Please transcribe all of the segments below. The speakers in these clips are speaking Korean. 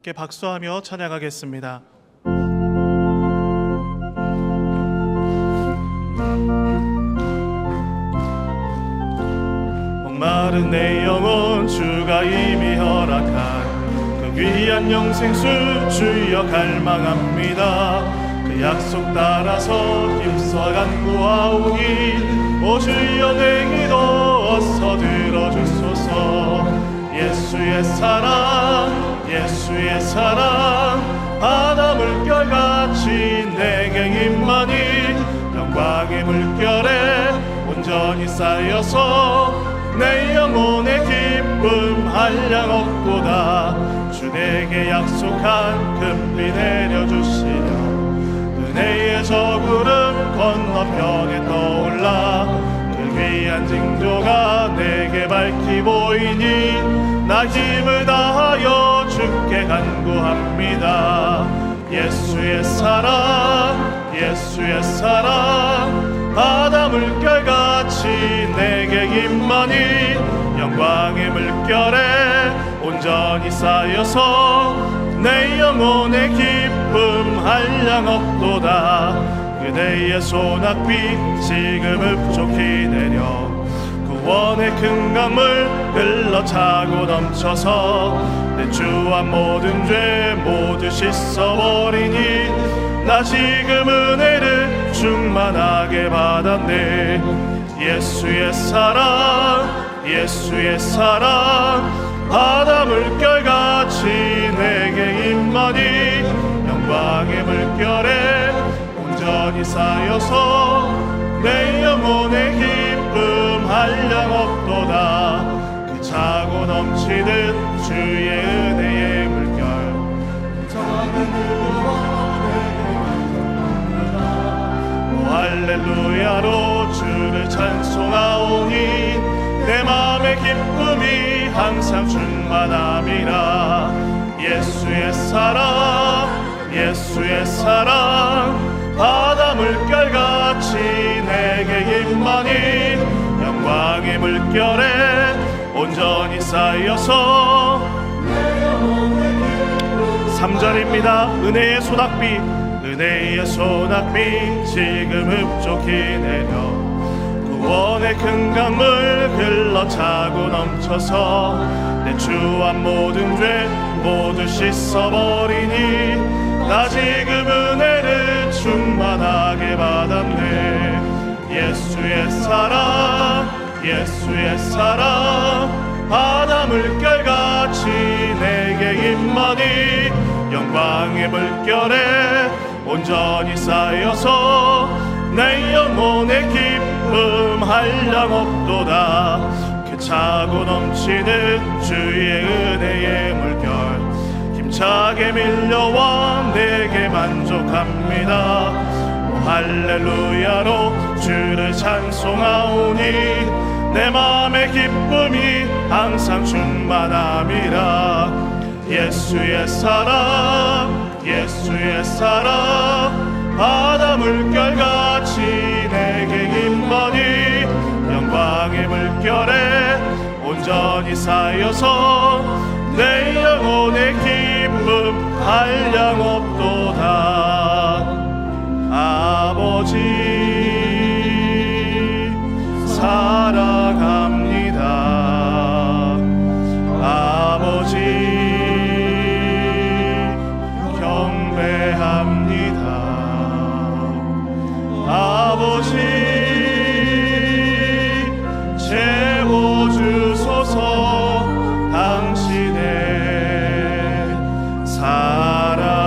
함께 박수하며 찬양하겠습니다. 목마른 내 영혼 주가 이미 허락한 그 귀한 영생수 주여 갈망합니다. 그 약속 따라서 힘써 간구하오니 오 주여 내 기도 어서 들어주소서. 예수의 사랑 예수의 사랑 바다 물결같이 내게 임하니 영광의 물결에 온전히 쌓여서 내 영혼의 기쁨 한량 없도다. 주 내게 약속한 금비 내려주시려 은혜의 저 구름 건너편에 떠올라 그 귀한 징조가 내게 밝히 보이니 나 힘을 다하여 주께 간구합니다. 예수의 사랑 예수의 사랑 바다 물결같이 내게 임하니 영광의 물결에 온전히 쌓여서 내 영혼의 기쁨 한량 없도다. 그대의 소낙비 지금 흡족히 내려 구원의 큰 강물 흘러 차고 넘쳐서 내 주와 모든 죄 모두 씻어버리니 나 지금 은혜를 충만하게 받았네. 예수의 사랑 예수의 사랑 바다 물결같이 내게 임하니 영광의 물결에 온전히 쌓여서 내 영혼의 기쁨 한량 없도다. 그 차고 넘치는 주의 은혜의 물결 할렐루야로 주를 찬송하오니 내 마음의 기쁨이 항상 충만함이라. 예수의 사랑 예수의 사랑 바다 물결같이 내게 임하니 영광의 물결에 온전히 쌓여서 3절입니다. 은혜의 소낙비 은혜의 소낙비 지금 흡족히 내려 구원의 큰 강물 흘러 차고 넘쳐서 내 주와 모든 죄 모두 씻어버리니 나 지금 은혜를 충만하게 받았네. 예수의 사랑 예수의 사랑 바다 물결같이 내게 임하니 영광의 물결에 온전히 쌓여서 내 영혼의 기쁨 한량 없도다. 그 차고 넘치는 주의 은혜의 물결 힘차게 밀려와 내게 만족합니다. 할렐루야로 주를 찬송하오니 내 마음의 기쁨이 항상 충만함이라. 예수의 사랑 예수의 사랑 바다 물결같이 내게 임하니 영광의 물결에 온전히 쌓여서 내 영혼의 기쁨 한량 없도다. 아버지 사랑합니다. 아버지 경배합니다. 아버지 채워주소서. 당신의 사랑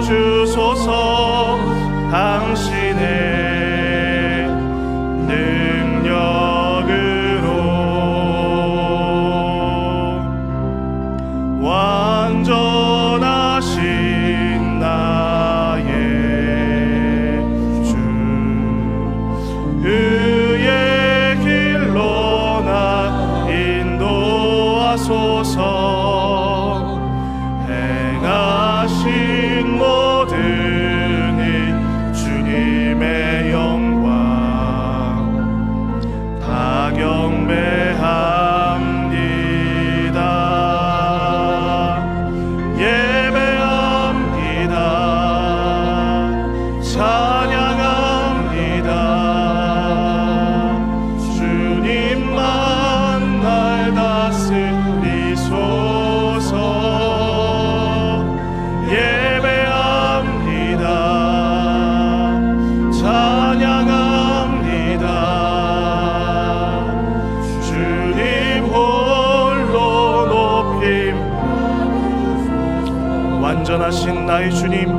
채워주소서. 당신의 능력으로 완전하신 나의 주, 의의 길로 나 인도하소서. 행하신 모든 일 주님의 영광 다 경배합니다. 예배합니다. 찬양합니다. 주님만 날 다스리소서. 예배합니다. 찬양합니다. 주님 홀로 높임. 완전하신 나의 주님,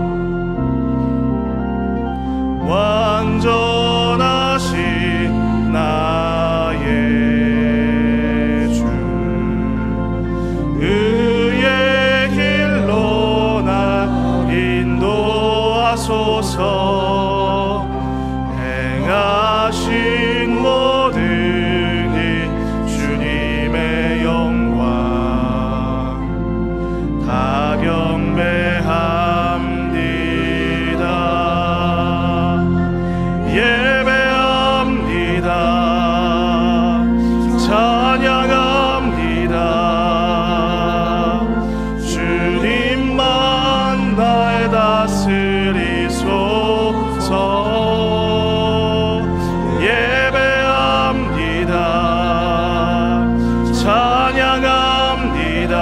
완전하신 나의 주, 의의 길로 나 인도하소서. 행하신 모든 일 주님의 영광 다 경배합니다. 예배합니다. 찬양합니다. 주님만 날 다스리소서. 예배합니다. 찬양합니다.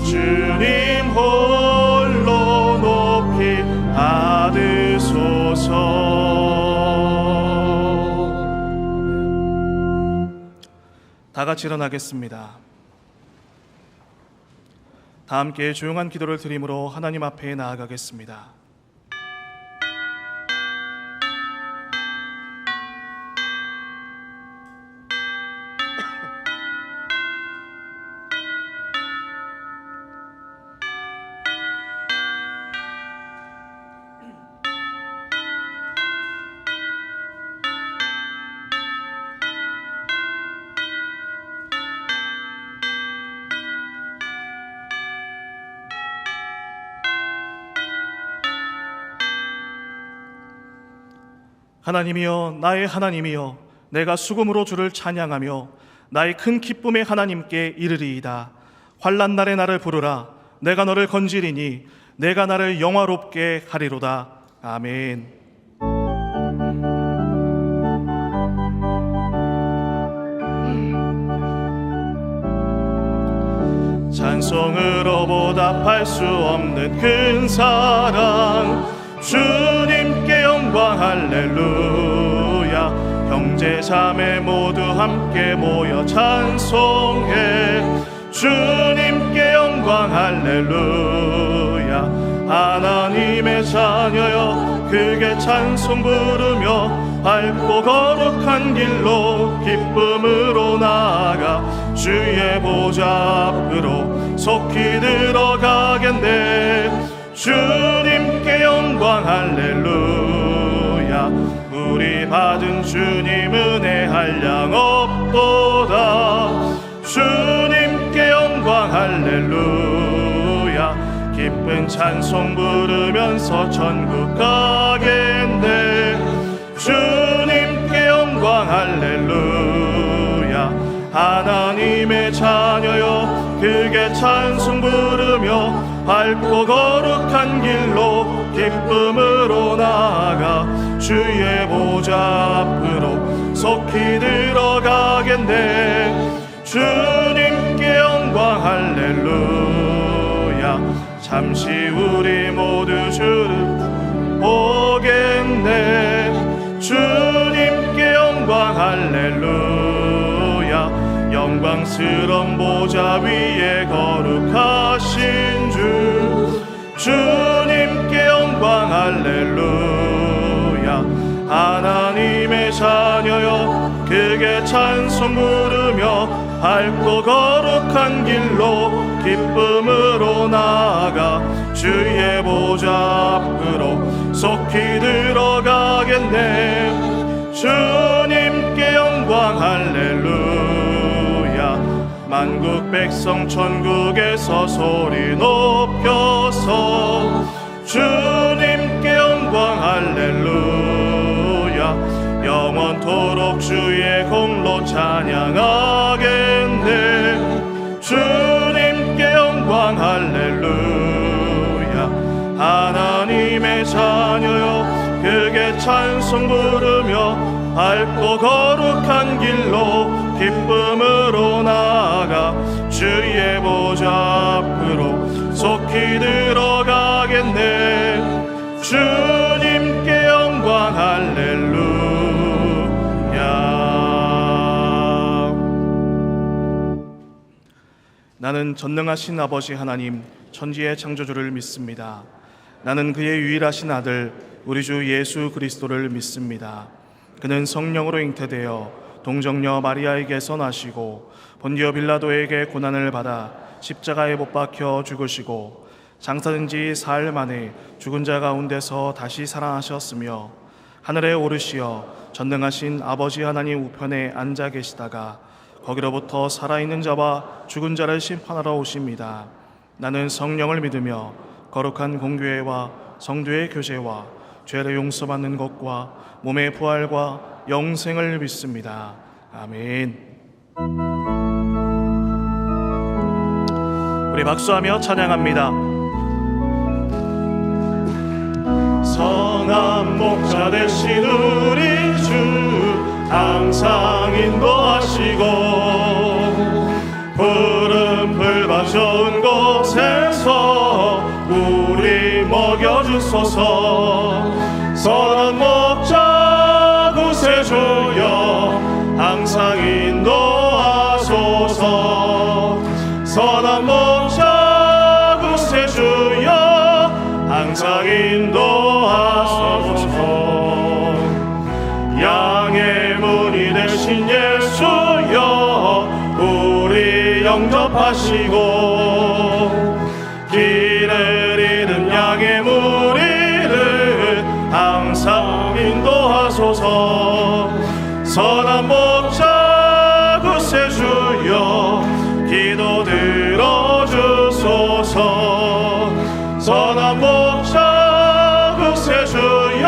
주님 홀로 높이 받으소서. 다 같이 일어나겠습니다. 다 함께 조용한 기도를 드림으로 하나님 앞에 나아가겠습니다. 하나님이여, 나의 하나님이여, 내가 수금으로 주를 찬양하며 나의 큰 기쁨의 하나님께 이르리이다. 환난 날에 나를 부르라. 내가 너를 건지리니 내가 나를 영화롭게 하리로다. 아멘. 찬송으로 보답할 수 없는 큰 사랑, 주님께 영광 할렐루야. 형제 자매 모두 함께 모여 찬송해. 주님께 영광 할렐루야. 하나님의 자녀여 크게 찬송 부르며 밝고 거룩한 길로 기쁨으로 나아가 주의 보좌 앞으로 속히 들어가겠네. 주님께 영광 할렐루야. 우리 받은 주님 은혜 한량 없도다. 주님께 영광 할렐루야. 기쁜 찬송 부르면서 천국 가겠네. 주님께 영광 할렐루야. 하나님의 자녀여 크게 찬송 부르며 밝고 거룩한 길로 기쁨으로 나아가 주의 보좌 앞으로 속히 들어가겠네. 주님께 영광 할렐루야. 잠시 우리 모두 주를 보겠네. 주님께 영광 할렐루야. 영광스러운 보좌 위에 거룩하신 주 할렐루야. 하나님의 자녀여 크게 찬송 부르며 밝고 거룩한 길로 기쁨으로 나아가 주의 보좌 앞으로 속히 들어가겠네. 주님께 영광 할렐루야. 만국 백성 천국에서 소리 높여서 주님께 영광 할렐루야. 영원토록 주의 공로 찬양하겠네. 주님께 영광 할렐루야. 하나님의 자녀여 크게 찬송 부르며 밝고 거룩한 길로 기쁨으로 나아가 주의 보좌 앞으로 속히 들어가겠네. 주님께 영광 할렐루야. 나는 전능하신 아버지 하나님 천지의 창조주를 믿습니다. 나는 그의 유일하신 아들 우리 주 예수 그리스도를 믿습니다. 그는 성령으로 잉태되어 동정녀 마리아에게서 나시고 본디오 빌라도에게 고난을 받아 십자가에 못 박혀 죽으시고 장사된 지 사흘 만에 죽은 자 가운데서 다시 살아나셨으며 하늘에 오르시어 전능하신 아버지 하나님 우편에 앉아 계시다가 거기로부터 살아있는 자와 죽은 자를 심판하러 오십니다. 나는 성령을 믿으며 거룩한 공교회와 성도의 교제와 죄를 용서받는 것과 몸의 부활과 영생을 믿습니다. 아멘. 우리 박수하며 찬양합니다. 선한 목자 되신 우리 주 항상 인도하시고 푸른 풀밭 좋은 곳에서 우리 먹여주소서. 선한 목자 구세주여 항상 인도하소서. 선한 목자 구세주여 항상 인도하소서. 양의 문이 되신 예수여 우리 영접하시고 길을 잃은 양의 무리를 항상 인도하소서. 선한 목자 구세주여 기도 들어주소서. 선한 목자 구세주여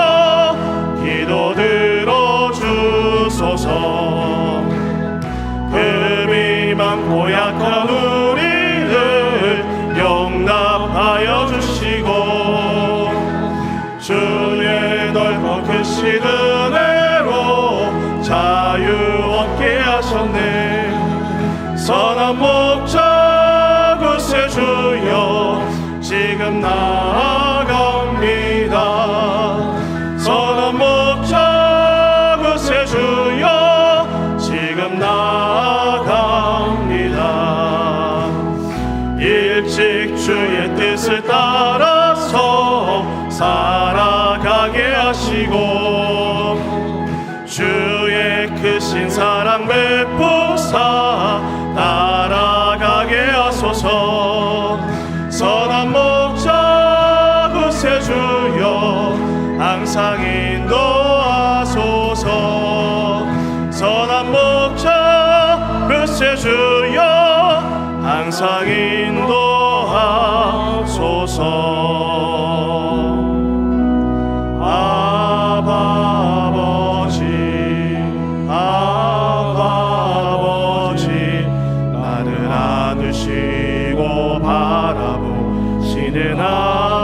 기도 들어주소서. 흠이 많고 약한 우리를 용납하여 주시고 주의 넓고 크신 은혜로 자유 얻게 하셨네. 선한 목자 구세주여 지금 나아갑니다. 선한 목자 구세주여 지금 나아갑니다. 일찍 주의 뜻을 따라서 살아가게 하시고 주의 크신 사랑 베푸사 따라가게 하소서. 선한 목자 구세주여 항상 인도하소서. 선한 목자 구세주여 항상 인도하소서. 아버지 나를 안으시고 바라보시는 아버지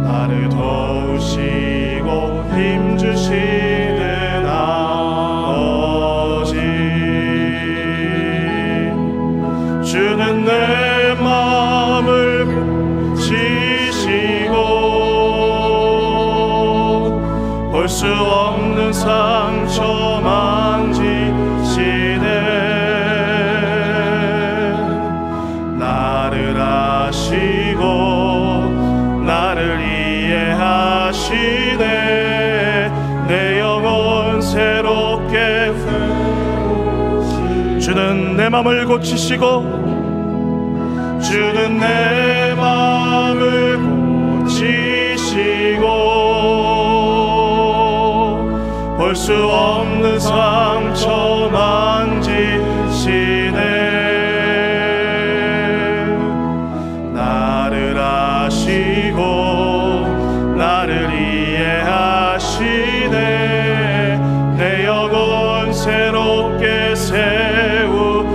나를 도우시고 힘주시는 아버지. 주는 내 마음을 지시고 볼 수 없는 상처 만지 내 맘을 고치시고 주는 내 맘을 고치시고 볼 수 없는 상처 만지시네. 나를 아시고 나를 이해하시네. 내 영혼 새롭게 세우시네.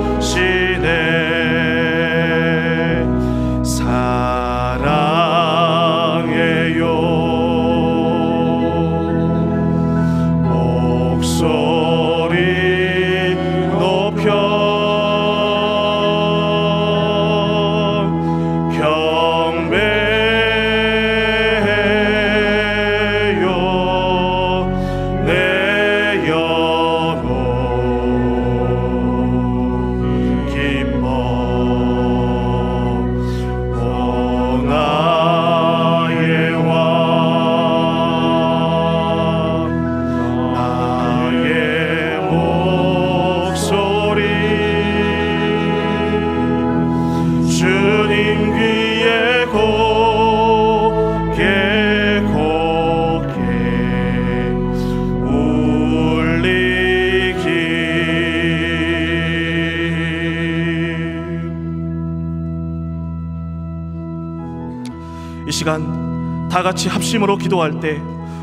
이 시간 다 같이 합심으로 기도할 때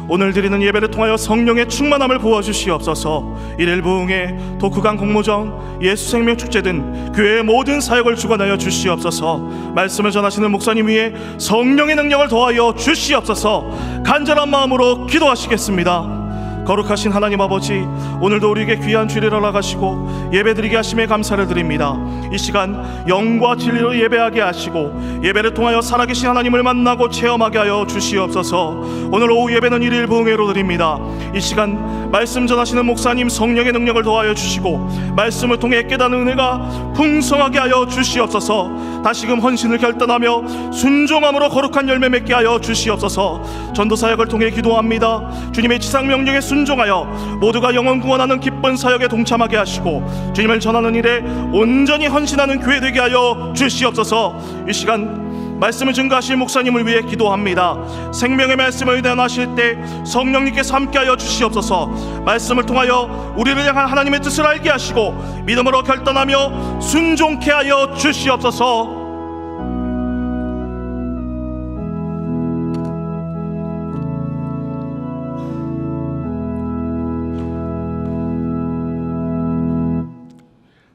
오늘 드리는 예배를 통하여 성령의 충만함을 부어주시옵소서. 일일 부흥회, 독후강 공모전, 예수생명축제 등 교회의 모든 사역을 주관하여 주시옵소서. 말씀을 전하시는 목사님 위에 성령의 능력을 더하여 주시옵소서. 간절한 마음으로 기도하시겠습니다. 거룩하신 하나님 아버지, 오늘도 우리에게 귀한 주일을 허락하시고 예배드리게 하심에 감사를 드립니다. 이 시간 영과 진리로 예배하게 하시고 예배를 통하여 살아계신 하나님을 만나고 체험하게 하여 주시옵소서. 오늘 오후 예배는 일일 부흥회로 드립니다. 이 시간 말씀 전하시는 목사님 성령의 능력을 더하여 주시고 말씀을 통해 깨닫는 은혜가 풍성하게 하여 주시옵소서. 다시금 헌신을 결단하며 순종함으로 거룩한 열매 맺게 하여 주시옵소서. 전도사역을 통해 기도합니다. 주님의 지상명령에 순종하여 모두가 영혼 구원하는 기쁜 사역에 동참하게 하시고 주님을 전하는 일에 온전히 헌신하는 교회 되게 하여 주시옵소서. 이 시간 말씀을 증거하실 목사님을 위해 기도합니다. 생명의 말씀을 의논하실 때 성령님께서 함께하여 주시옵소서. 말씀을 통하여 우리를 향한 하나님의 뜻을 알게 하시고 믿음으로 결단하며 순종케 하여 주시옵소서.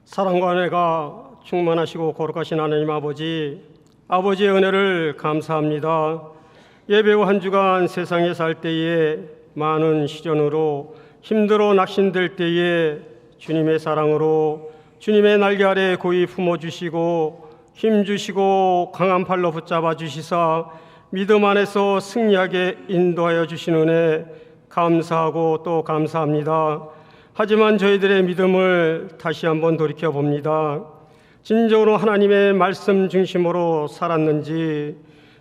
사랑과 은혜가 충만하시고 거룩하신 하나님 아버지의 은혜를 감사합니다. 예배 후 한 주간 세상에 살 때에 많은 시련으로 힘들어 낙심될 때에 주님의 사랑으로 주님의 날개 아래 고이 품어주시고 힘주시고 강한 팔로 붙잡아 주시사 믿음 안에서 승리하게 인도하여 주신 은혜 감사하고 또 감사합니다. 하지만 저희들의 믿음을 다시 한번 돌이켜봅니다. 진정으로 하나님의 말씀 중심으로 살았는지,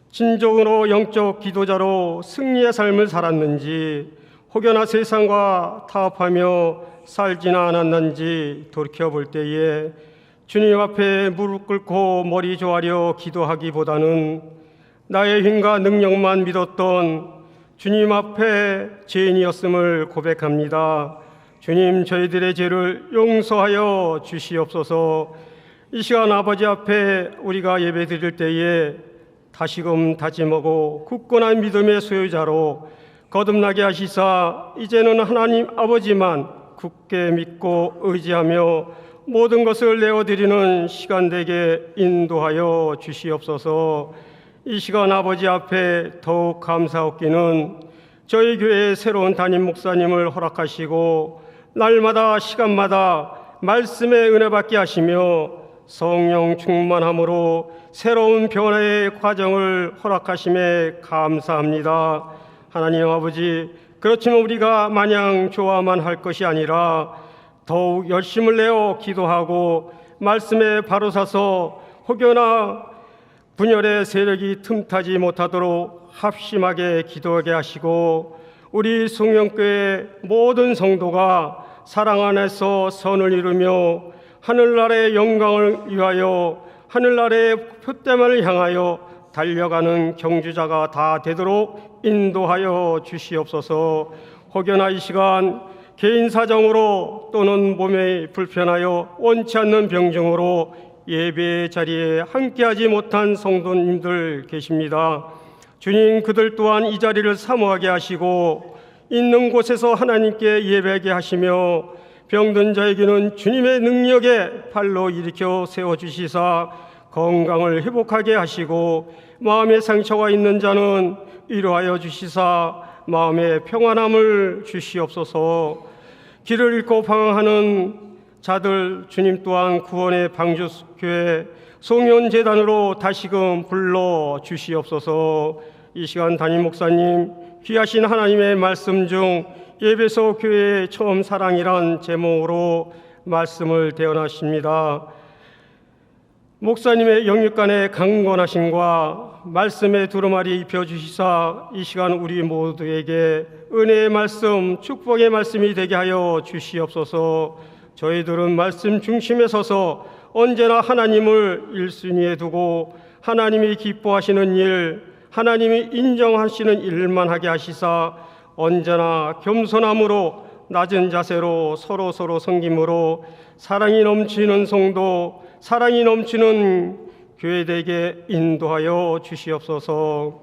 진정으로 영적 기도자로 승리의 삶을 살았는지, 혹여나 세상과 타협하며 살지는 않았는지 돌이켜볼 때에 주님 앞에 무릎 꿇고 머리 조아려 기도하기보다는 나의 힘과 능력만 믿었던 주님 앞에 죄인이었음을 고백합니다. 주님, 저희들의 죄를 용서하여 주시옵소서. 이 시간 아버지 앞에 우리가 예배 드릴 때에 다시금 다짐하고 굳건한 믿음의 소유자로 거듭나게 하시사 이제는 하나님 아버지만 굳게 믿고 의지하며 모든 것을 내어드리는 시간 되게 인도하여 주시옵소서. 이 시간 아버지 앞에 더욱 감사하기는 저희 교회의 새로운 담임 목사님을 허락하시고 날마다 시간마다 말씀의 은혜 받게 하시며 성령 충만함으로 새로운 변화의 과정을 허락하심에 감사합니다. 하나님 아버지, 그렇지만 우리가 마냥 좋아만 할 것이 아니라 더욱 열심을 내어 기도하고 말씀에 바로 서서 혹여나 분열의 세력이 틈타지 못하도록 합심하게 기도하게 하시고 우리 송영교회 모든 성도가 사랑 안에서 선을 이루며 하늘나라의 영광을 위하여 하늘나라의 표대만을 향하여 달려가는 경주자가 다 되도록 인도하여 주시옵소서. 혹여나 이 시간 개인 사정으로 또는 몸에 불편하여 원치 않는 병증으로 예배 자리에 함께하지 못한 성도님들 계십니다. 주님, 그들 또한 이 자리를 사모하게 하시고 있는 곳에서 하나님께 예배하게 하시며 병든 자에게는 주님의 능력에 발로 일으켜 세워주시사 건강을 회복하게 하시고 마음의 상처가 있는 자는 위로하여 주시사 마음의 평안함을 주시옵소서. 길을 잃고 방황하는 자들 주님 또한 구원의 방주교회 송년재단으로 다시금 불러 주시옵소서. 이 시간 담임 목사님 귀하신 하나님의 말씀 중 예배소 교회의 처음 사랑이란 제목으로 말씀을 대언하십니다. 목사님의 영육간의 강건하심과 말씀의 두루마리 입혀주시사 이 시간 우리 모두에게 은혜의 말씀, 축복의 말씀이 되게 하여 주시옵소서. 저희들은 말씀 중심에 서서 언제나 하나님을 1순위에 두고 하나님이 기뻐하시는 일, 하나님이 인정하시는 일만 하게 하시사 언제나 겸손함으로 낮은 자세로 서로 섬김으로 사랑이 넘치는 성도, 사랑이 넘치는 교회되게 인도하여 주시옵소서.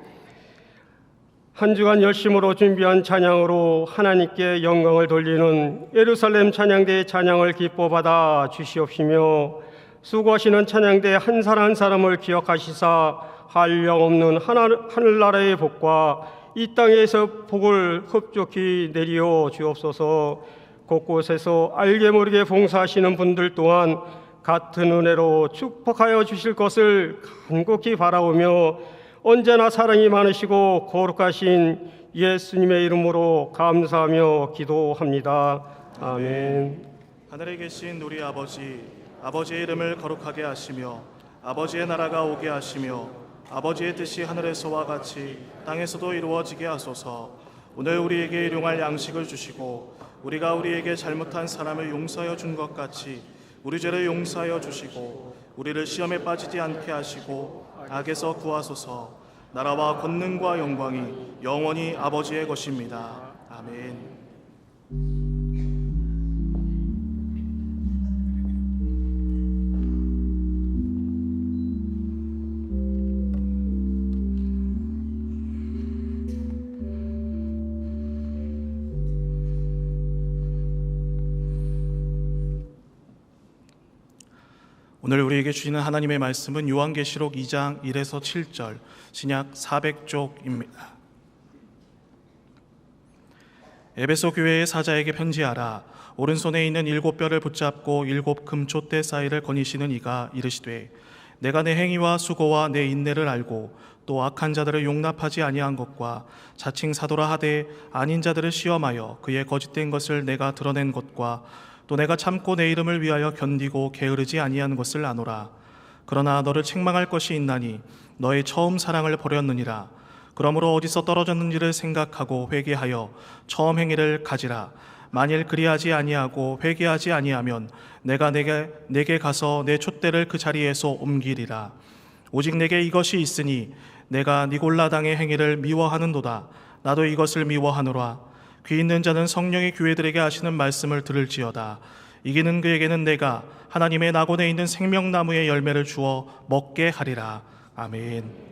한 주간 열심으로 준비한 찬양으로 하나님께 영광을 돌리는 예루살렘 찬양대의 찬양을 기뻐받아 주시옵시며 수고하시는 찬양대 한 사람 한 사람을 기억하시사 한량없는 하늘나라의 복과 이 땅에서 복을 흡족히 내리어 주옵소서. 곳곳에서 알게 모르게 봉사하시는 분들 또한 같은 은혜로 축복하여 주실 것을 간곡히 바라오며 언제나 사랑이 많으시고 거룩하신 예수님의 이름으로 감사하며 기도합니다. 아멘. 하늘에 계신 우리 아버지, 아버지의 이름을 거룩하게 하시며 아버지의 나라가 오게 하시며 아버지의 뜻이 하늘에서와 같이 땅에서도 이루어지게 하소서. 오늘 우리에게 일용할 양식을 주시고 우리가 우리에게 잘못한 사람을 용서하여 준 것 같이 우리 죄를 용서하여 주시고 우리를 시험에 빠지지 않게 하시고 악에서 구하소서. 나라와 권능과 영광이 영원히 아버지의 것입니다. 아멘. 오늘 우리에게 주시는 하나님의 말씀은 요한계시록 2장 1에서 7절 신약 400쪽입니다. 에베소 교회의 사자에게 편지하라. 오른손에 있는 7뼈를 붙잡고 7 금촛대 사이를 거니시는 이가 이르시되 내가 내 행위와 수고와 내 인내를 알고 또 악한 자들을 용납하지 아니한 것과 자칭 사도라 하되 아닌 자들을 시험하여 그의 거짓된 것을 내가 드러낸 것과 또 내가 참고 내 이름을 위하여 견디고 게으르지 아니한 것을 아노라. 그러나 너를 책망할 것이 있나니 너의 처음 사랑을 버렸느니라. 그러므로 어디서 떨어졌는지를 생각하고 회개하여 처음 행위를 가지라. 만일 그리하지 아니하고 회개하지 아니하면 내가 내게 가서 내 촛대를 그 자리에서 옮기리라. 오직 내게 이것이 있으니 내가 니골라당의 행위를 미워하는도다. 나도 이것을 미워하노라. 귀 있는 자는 성령의 교회들에게 하시는 말씀을 들을지어다. 이기는 그에게는 내가 하나님의 낙원에 있는 생명나무의 열매를 주어 먹게 하리라. 아멘.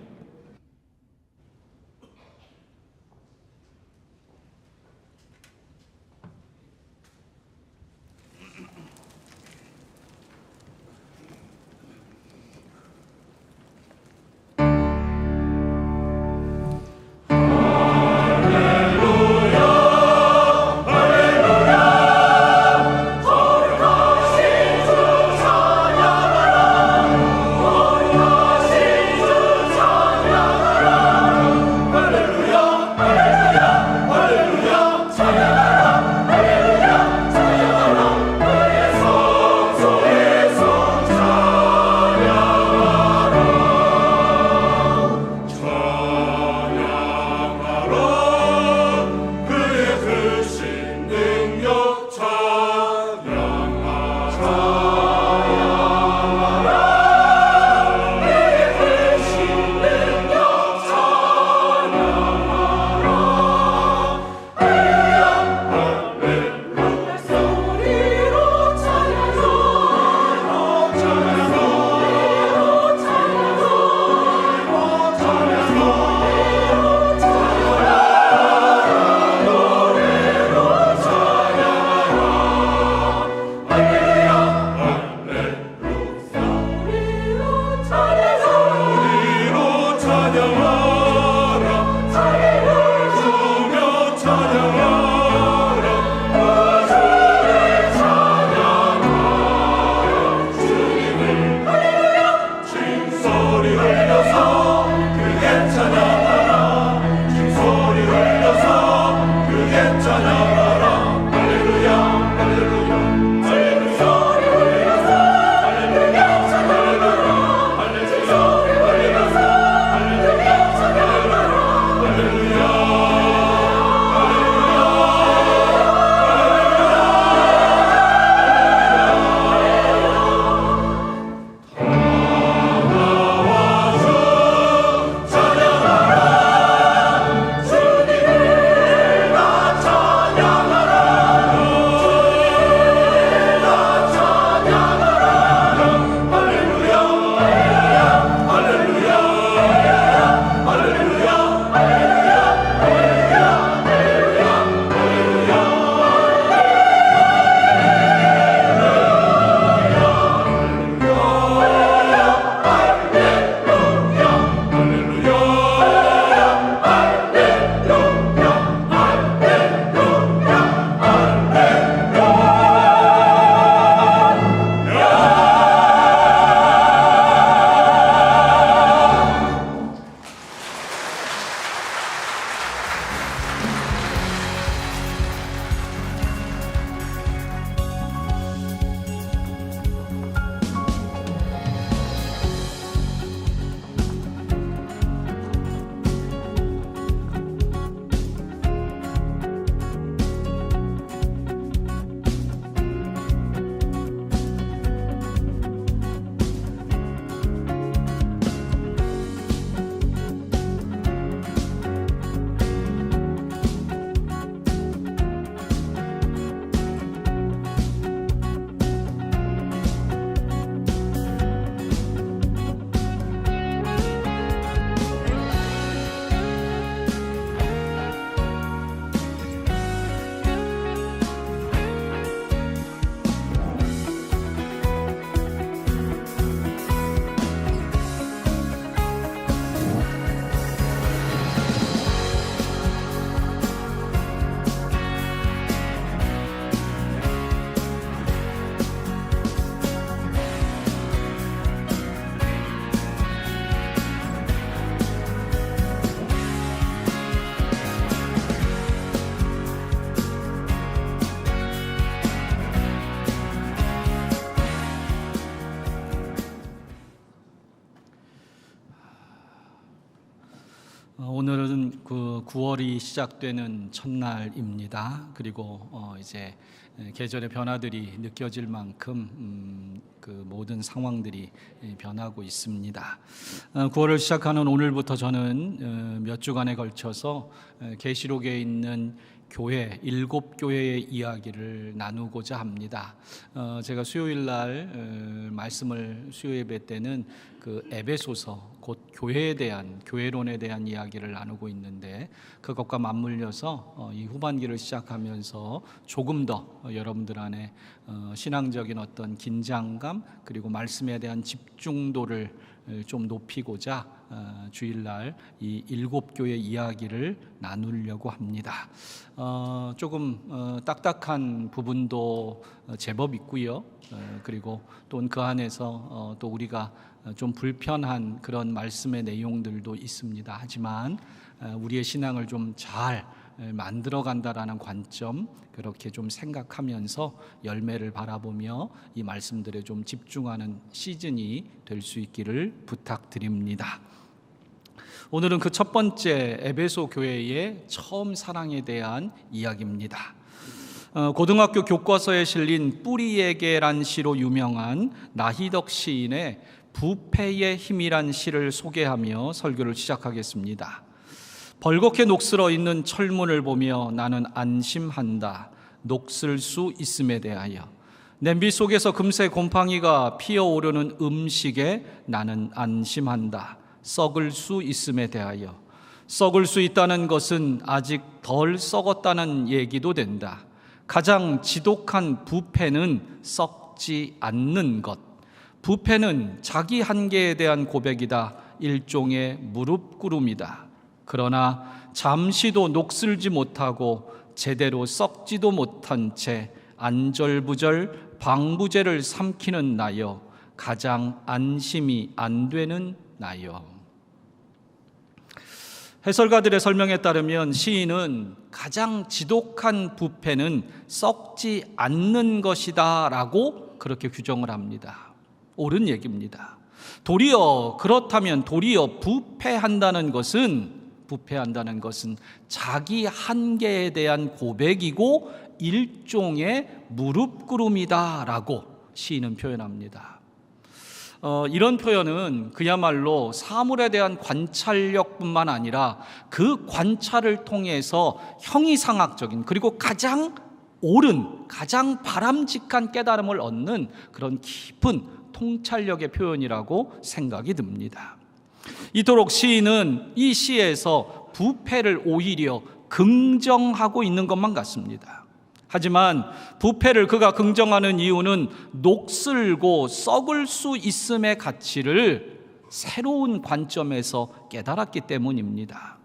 찬양하라 오늘은 그 9월이 시작되는 첫날입니다. 그리고 이제 계절의 변화들이 느껴질 만큼 그 모든 상황들이 변하고 있습니다. 9월을 시작하는 오늘부터 저는 몇 주간에 걸쳐서 계시록에 있는 교회, 7교회의 이야기를 나누고자 합니다. 제가 수요일 날 말씀을 수요 예배 때는 그 에베소서 곧 교회에 대한 교회론에 대한 이야기를 나누고 있는데 그것과 맞물려서 이 후반기를 시작하면서 조금 더 여러분들 안에 신앙적인 어떤 긴장감 그리고 말씀에 대한 집중도를 좀 높이고자 주일날 이 7교회 이야기를 나누려고 합니다. 조금 딱딱한 부분도 제법 있고요. 그리고 또 그 안에서 또 우리가 좀 불편한 그런 말씀의 내용들도 있습니다. 하지만 우리의 신앙을 좀 잘 만들어 간다라는 관점 그렇게 좀 생각하면서 열매를 바라보며 이 말씀들에 좀 집중하는 시즌이 될 수 있기를 부탁드립니다. 오늘은 그 첫 번째 에베소 교회의 처음 사랑에 대한 이야기입니다. 고등학교 교과서에 실린 뿌리에게란 시로 유명한 나희덕 시인의 부패의 힘이란 시를 소개하며 설교를 시작하겠습니다. 벌겋게 녹슬어 있는 철문을 보며 나는 안심한다. 녹슬 수 있음에 대하여. 냄비 속에서 금세 곰팡이가 피어오르는 음식에 나는 안심한다. 썩을 수 있음에 대하여. 썩을 수 있다는 것은 아직 덜 썩었다는 얘기도 된다. 가장 지독한 부패는 썩지 않는 것. 부패는 자기 한계에 대한 고백이다. 일종의 무릎 꿇음이다. 그러나 잠시도 녹슬지 못하고 제대로 썩지도 못한 채 안절부절 방부제를 삼키는 나여 가장 안심이 안 되는 나여. 해설가들의 설명에 따르면 시인은 가장 지독한 부패는 썩지 않는 것이다 라고 그렇게 규정을 합니다. 옳은 얘기입니다. 그렇다면 도리어 부패한다는 것은 자기 한계에 대한 고백이고 일종의 무릎꿇음이다 라고 시인은 표현합니다. 이런 표현은 그야말로 사물에 대한 관찰력뿐만 아니라 그 관찰을 통해서 형이상학적인 그리고 가장 옳은, 가장 바람직한 깨달음을 얻는 그런 깊은 통찰력의 표현이라고 생각이 듭니다. 이토록 시인은 이 시에서 부패를 오히려 긍정하고 있는 것만 같습니다. 하지만 부패를 그가 긍정하는 이유는 녹슬고 썩을 수 있음의 가치를 새로운 관점에서 깨달았기 때문입니다.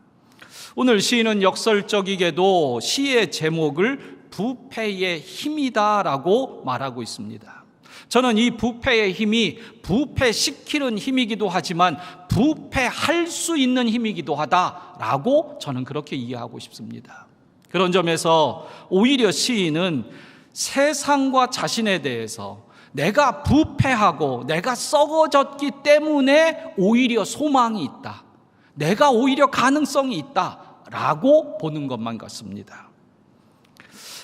오늘 시인은 역설적이게도 시의 제목을 부패의 힘이다라고 말하고 있습니다. 저는 이 부패의 힘이 부패시키는 힘이기도 하지만 부패할 수 있는 힘이기도 하다라고 저는 그렇게 이해하고 싶습니다. 그런 점에서 오히려 시인은 세상과 자신에 대해서 내가 부패하고 내가 썩어졌기 때문에 오히려 소망이 있다, 내가 오히려 가능성이 있다라고 보는 것만 같습니다.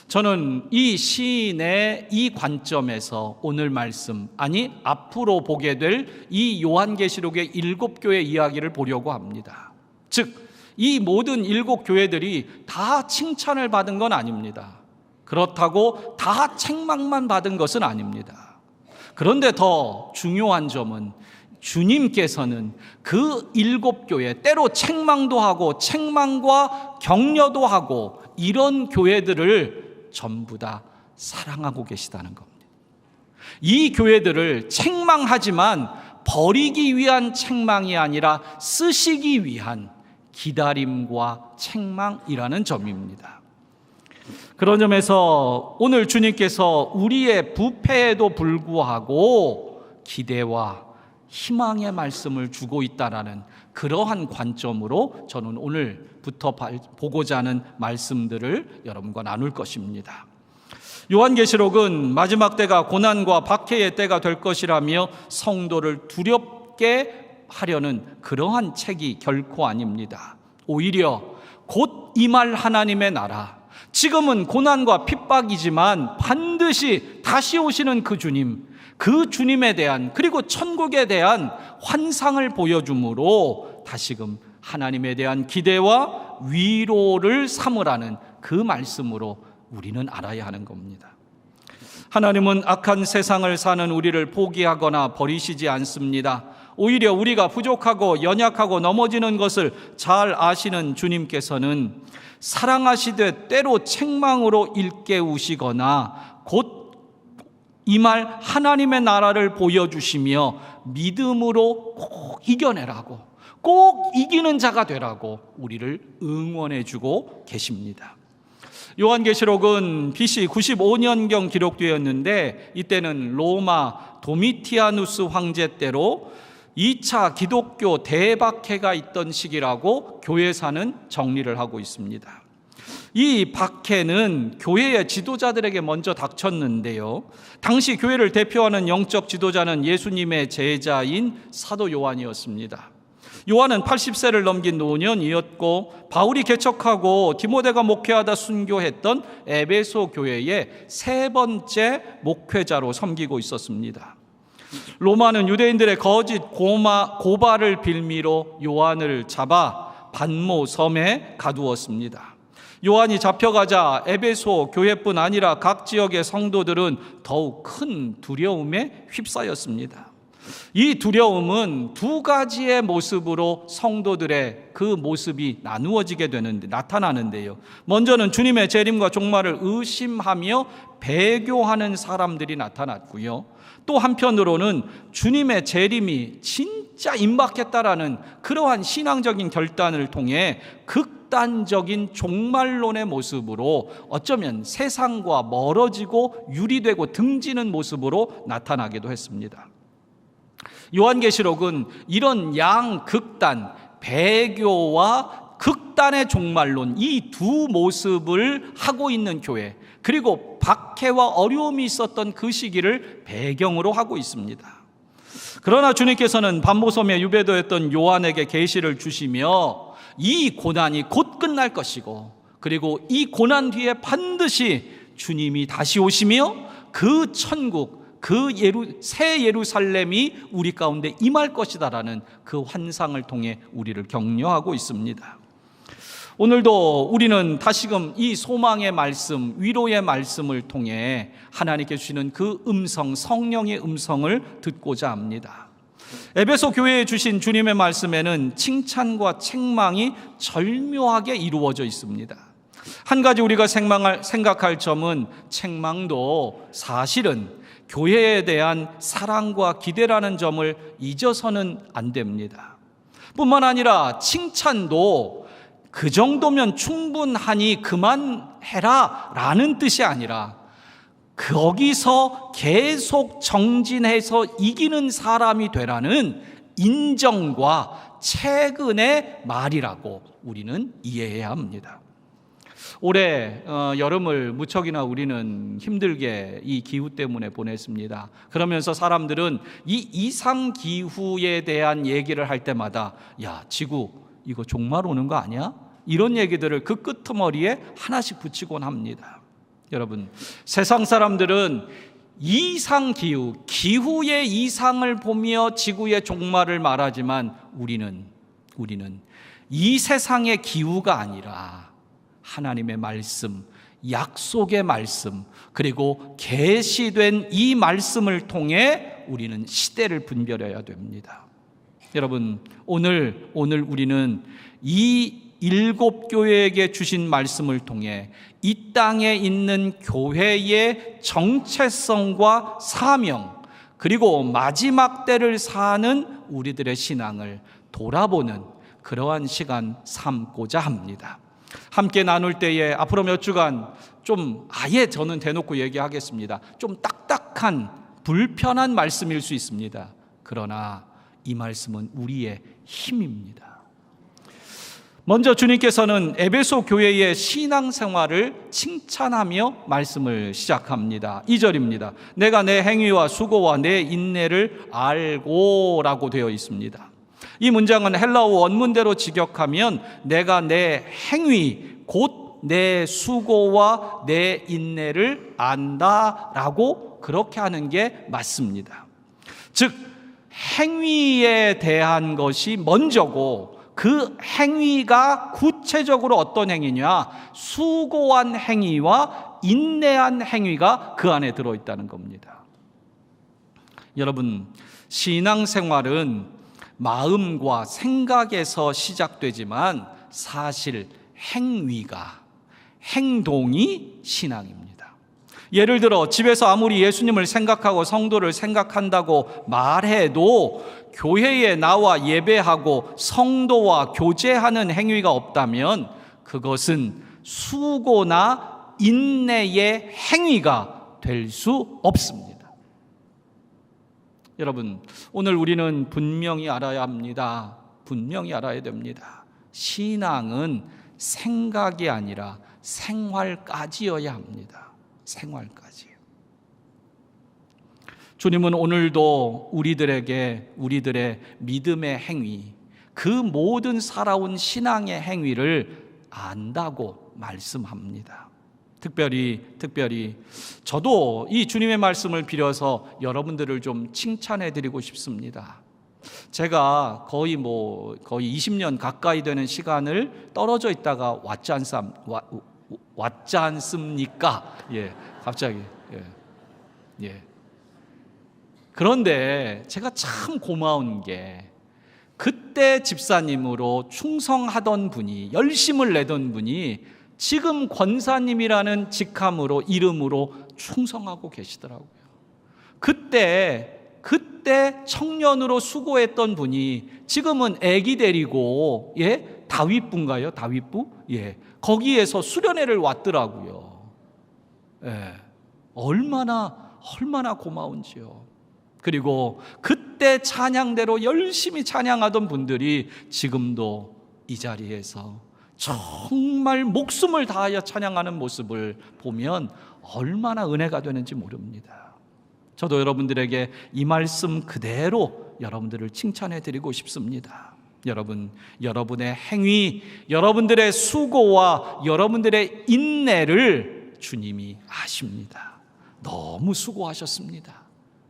저는 이 시인의 이 관점에서 오늘 말씀, 아니 앞으로 보게 될 이 요한계시록의 7교회 이야기를 보려고 합니다. 즉 이 모든 7교회들이 다 칭찬을 받은 건 아닙니다. 그렇다고 다 책망만 받은 것은 아닙니다. 그런데 더 중요한 점은 주님께서는 그 7교회, 때로 책망도 하고 책망과 격려도 하고 이런 교회들을 전부 다 사랑하고 계시다는 겁니다. 이 교회들을 책망하지만 버리기 위한 책망이 아니라 쓰시기 위한 기다림과 책망이라는 점입니다. 그런 점에서 오늘 주님께서 우리의 부패에도 불구하고 기대와 희망의 말씀을 주고 있다라는 그러한 관점으로 저는 오늘부터 보고자 하는 말씀들을 여러분과 나눌 것입니다. 요한계시록은 마지막 때가 고난과 박해의 때가 될 것이라며 성도를 두렵게 하려는 그러한 책이 결코 아닙니다. 오히려 곧 임할 하나님의 나라, 지금은 고난과 핍박이지만 반드시 다시 오시는 그 주님, 그 주님에 대한 그리고 천국에 대한 환상을 보여주므로 다시금 하나님에 대한 기대와 위로를 삼으라는 그 말씀으로 우리는 알아야 하는 겁니다. 하나님은 악한 세상을 사는 우리를 포기하거나 버리시지 않습니다. 오히려 우리가 부족하고 연약하고 넘어지는 것을 잘 아시는 주님께서는 사랑하시되 때로 책망으로 일깨우시거나 곧 임할 하나님의 나라를 보여주시며 믿음으로 꼭 이겨내라고, 꼭 이기는 자가 되라고 우리를 응원해주고 계십니다. 요한계시록은 BC 95년경 기록되었는데 이때는 로마 도미티아누스 황제 때로 2차 기독교 대박해가 있던 시기라고 교회사는 정리를 하고 있습니다. 이 박해는 교회의 지도자들에게 먼저 닥쳤는데요, 당시 교회를 대표하는 영적 지도자는 예수님의 제자인 사도 요한이었습니다. 요한은 80세를 넘긴 노년이었고 바울이 개척하고 디모데가 목회하다 순교했던 에베소 교회의 3번째 목회자로 섬기고 있었습니다. 로마는 유대인들의 거짓 고발을 빌미로 요한을 잡아 반모 섬에 가두었습니다. 요한이 잡혀가자 에베소 교회뿐 아니라 각 지역의 성도들은 더욱 큰 두려움에 휩싸였습니다. 이 두려움은 두 가지의 모습으로 성도들의 그 모습이 나타나는데요. 먼저는 주님의 재림과 종말을 의심하며 배교하는 사람들이 나타났고요. 또 한편으로는 주님의 재림이 진짜 임박했다라는 그러한 신앙적인 결단을 통해 극단적인 종말론의 모습으로 어쩌면 세상과 멀어지고 유리되고 등지는 모습으로 나타나기도 했습니다. 요한계시록은 이런 양극단, 배교와 극단의 종말론, 이 두 모습을 하고 있는 교회, 그리고 박해와 어려움이 있었던 그 시기를 배경으로 하고 있습니다. 그러나 주님께서는 반모섬에 유배도였던 요한에게 계시를 주시며 이 고난이 곧 끝날 것이고, 그리고 이 고난 뒤에 반드시 주님이 다시 오시며 그 천국, 그 새 예루살렘이 우리 가운데 임할 것이다라는 그 환상을 통해 우리를 격려하고 있습니다. 오늘도 우리는 다시금 이 소망의 말씀, 위로의 말씀을 통해 하나님께 주시는 그 음성, 성령의 음성을 듣고자 합니다. 에베소 교회에 주신 주님의 말씀에는 칭찬과 책망이 절묘하게 이루어져 있습니다. 한 가지 우리가 생각할 점은, 책망도 사실은 교회에 대한 사랑과 기대라는 점을 잊어서는 안 됩니다. 뿐만 아니라 칭찬도 그 정도면 충분하니 그만해라 라는 뜻이 아니라 거기서 계속 정진해서 이기는 사람이 되라는 인정과 채근의 말이라고 우리는 이해해야 합니다. 올해 여름을 무척이나 우리는 힘들게 이 기후 때문에 보냈습니다. 그러면서 사람들은 이 이상기후에 대한 얘기를 할 때마다 야, 지구 이거 종말 오는 거 아니야? 이런 얘기들을 그 끄트머리에 하나씩 붙이곤 합니다. 여러분, 세상 사람들은 이상기후, 기후의 이상을 보며 지구의 종말을 말하지만 우리는 이 세상의 기후가 아니라 하나님의 말씀, 약속의 말씀, 그리고 계시된 이 말씀을 통해 우리는 시대를 분별해야 됩니다. 여러분, 오늘 우리는 이 7교회에게 주신 말씀을 통해 이 땅에 있는 교회의 정체성과 사명, 그리고 마지막 때를 사는 우리들의 신앙을 돌아보는 그러한 시간 삼고자 합니다. 함께 나눌 때에 앞으로 몇 주간 좀 아예 저는 대놓고 얘기하겠습니다. 좀 딱딱한 불편한 말씀일 수 있습니다. 그러나 이 말씀은 우리의 힘입니다. 먼저 주님께서는 에베소 교회의 신앙생활을 칭찬하며 말씀을 시작합니다. 2절입니다. 내가 내 행위와 수고와 내 인내를 알고 라고 되어 있습니다. 이 문장은 헬라어 원문대로 직역하면 내가 내 행위 곧 내 수고와 내 인내를 안다라고 그렇게 하는 게 맞습니다. 즉 행위에 대한 것이 먼저고 그 행위가 구체적으로 어떤 행위냐? 수고한 행위와 인내한 행위가 그 안에 들어있다는 겁니다. 여러분, 신앙생활은 마음과 생각에서 시작되지만 사실 행동이 신앙입니다. 예를 들어 집에서 아무리 예수님을 생각하고 성도를 생각한다고 말해도 교회에 나와 예배하고 성도와 교제하는 행위가 없다면 그것은 수고나 인내의 행위가 될 수 없습니다. 여러분, 오늘 우리는 분명히 알아야 합니다. 분명히 알아야 됩니다. 신앙은 생각이 아니라 생활까지여야 합니다. 생활까지요. 주님은 오늘도 우리들의 믿음의 행위, 그 모든 살아온 신앙의 행위를 안다고 말씀합니다. 특별히 저도 이 주님의 말씀을 빌어서 여러분들을 좀 칭찬해 드리고 싶습니다. 제가 거의 20년 가까이 되는 시간을 떨어져 있다가 왔지 않습니까? 예, 갑자기. 예. 그런데 제가 참 고마운 게 그때 집사님으로 충성하던 분이, 열심을 내던 분이 지금 권사님이라는 직함으로, 이름으로 충성하고 계시더라고요. 그때 청년으로 수고했던 분이 지금은 아기 데리고, 다윗부인가요? 다윗부? 거기에서 수련회를 왔더라고요. 얼마나 고마운지요. 그리고 그때 찬양대로 열심히 찬양하던 분들이 지금도 이 자리에서 정말 목숨을 다하여 찬양하는 모습을 보면 얼마나 은혜가 되는지 모릅니다. 저도 여러분들에게 이 말씀 그대로 여러분들을 칭찬해 드리고 싶습니다. 여러분, 여러분의 행위, 여러분들의 수고와 여러분들의 인내를 주님이 아십니다. 너무 수고하셨습니다.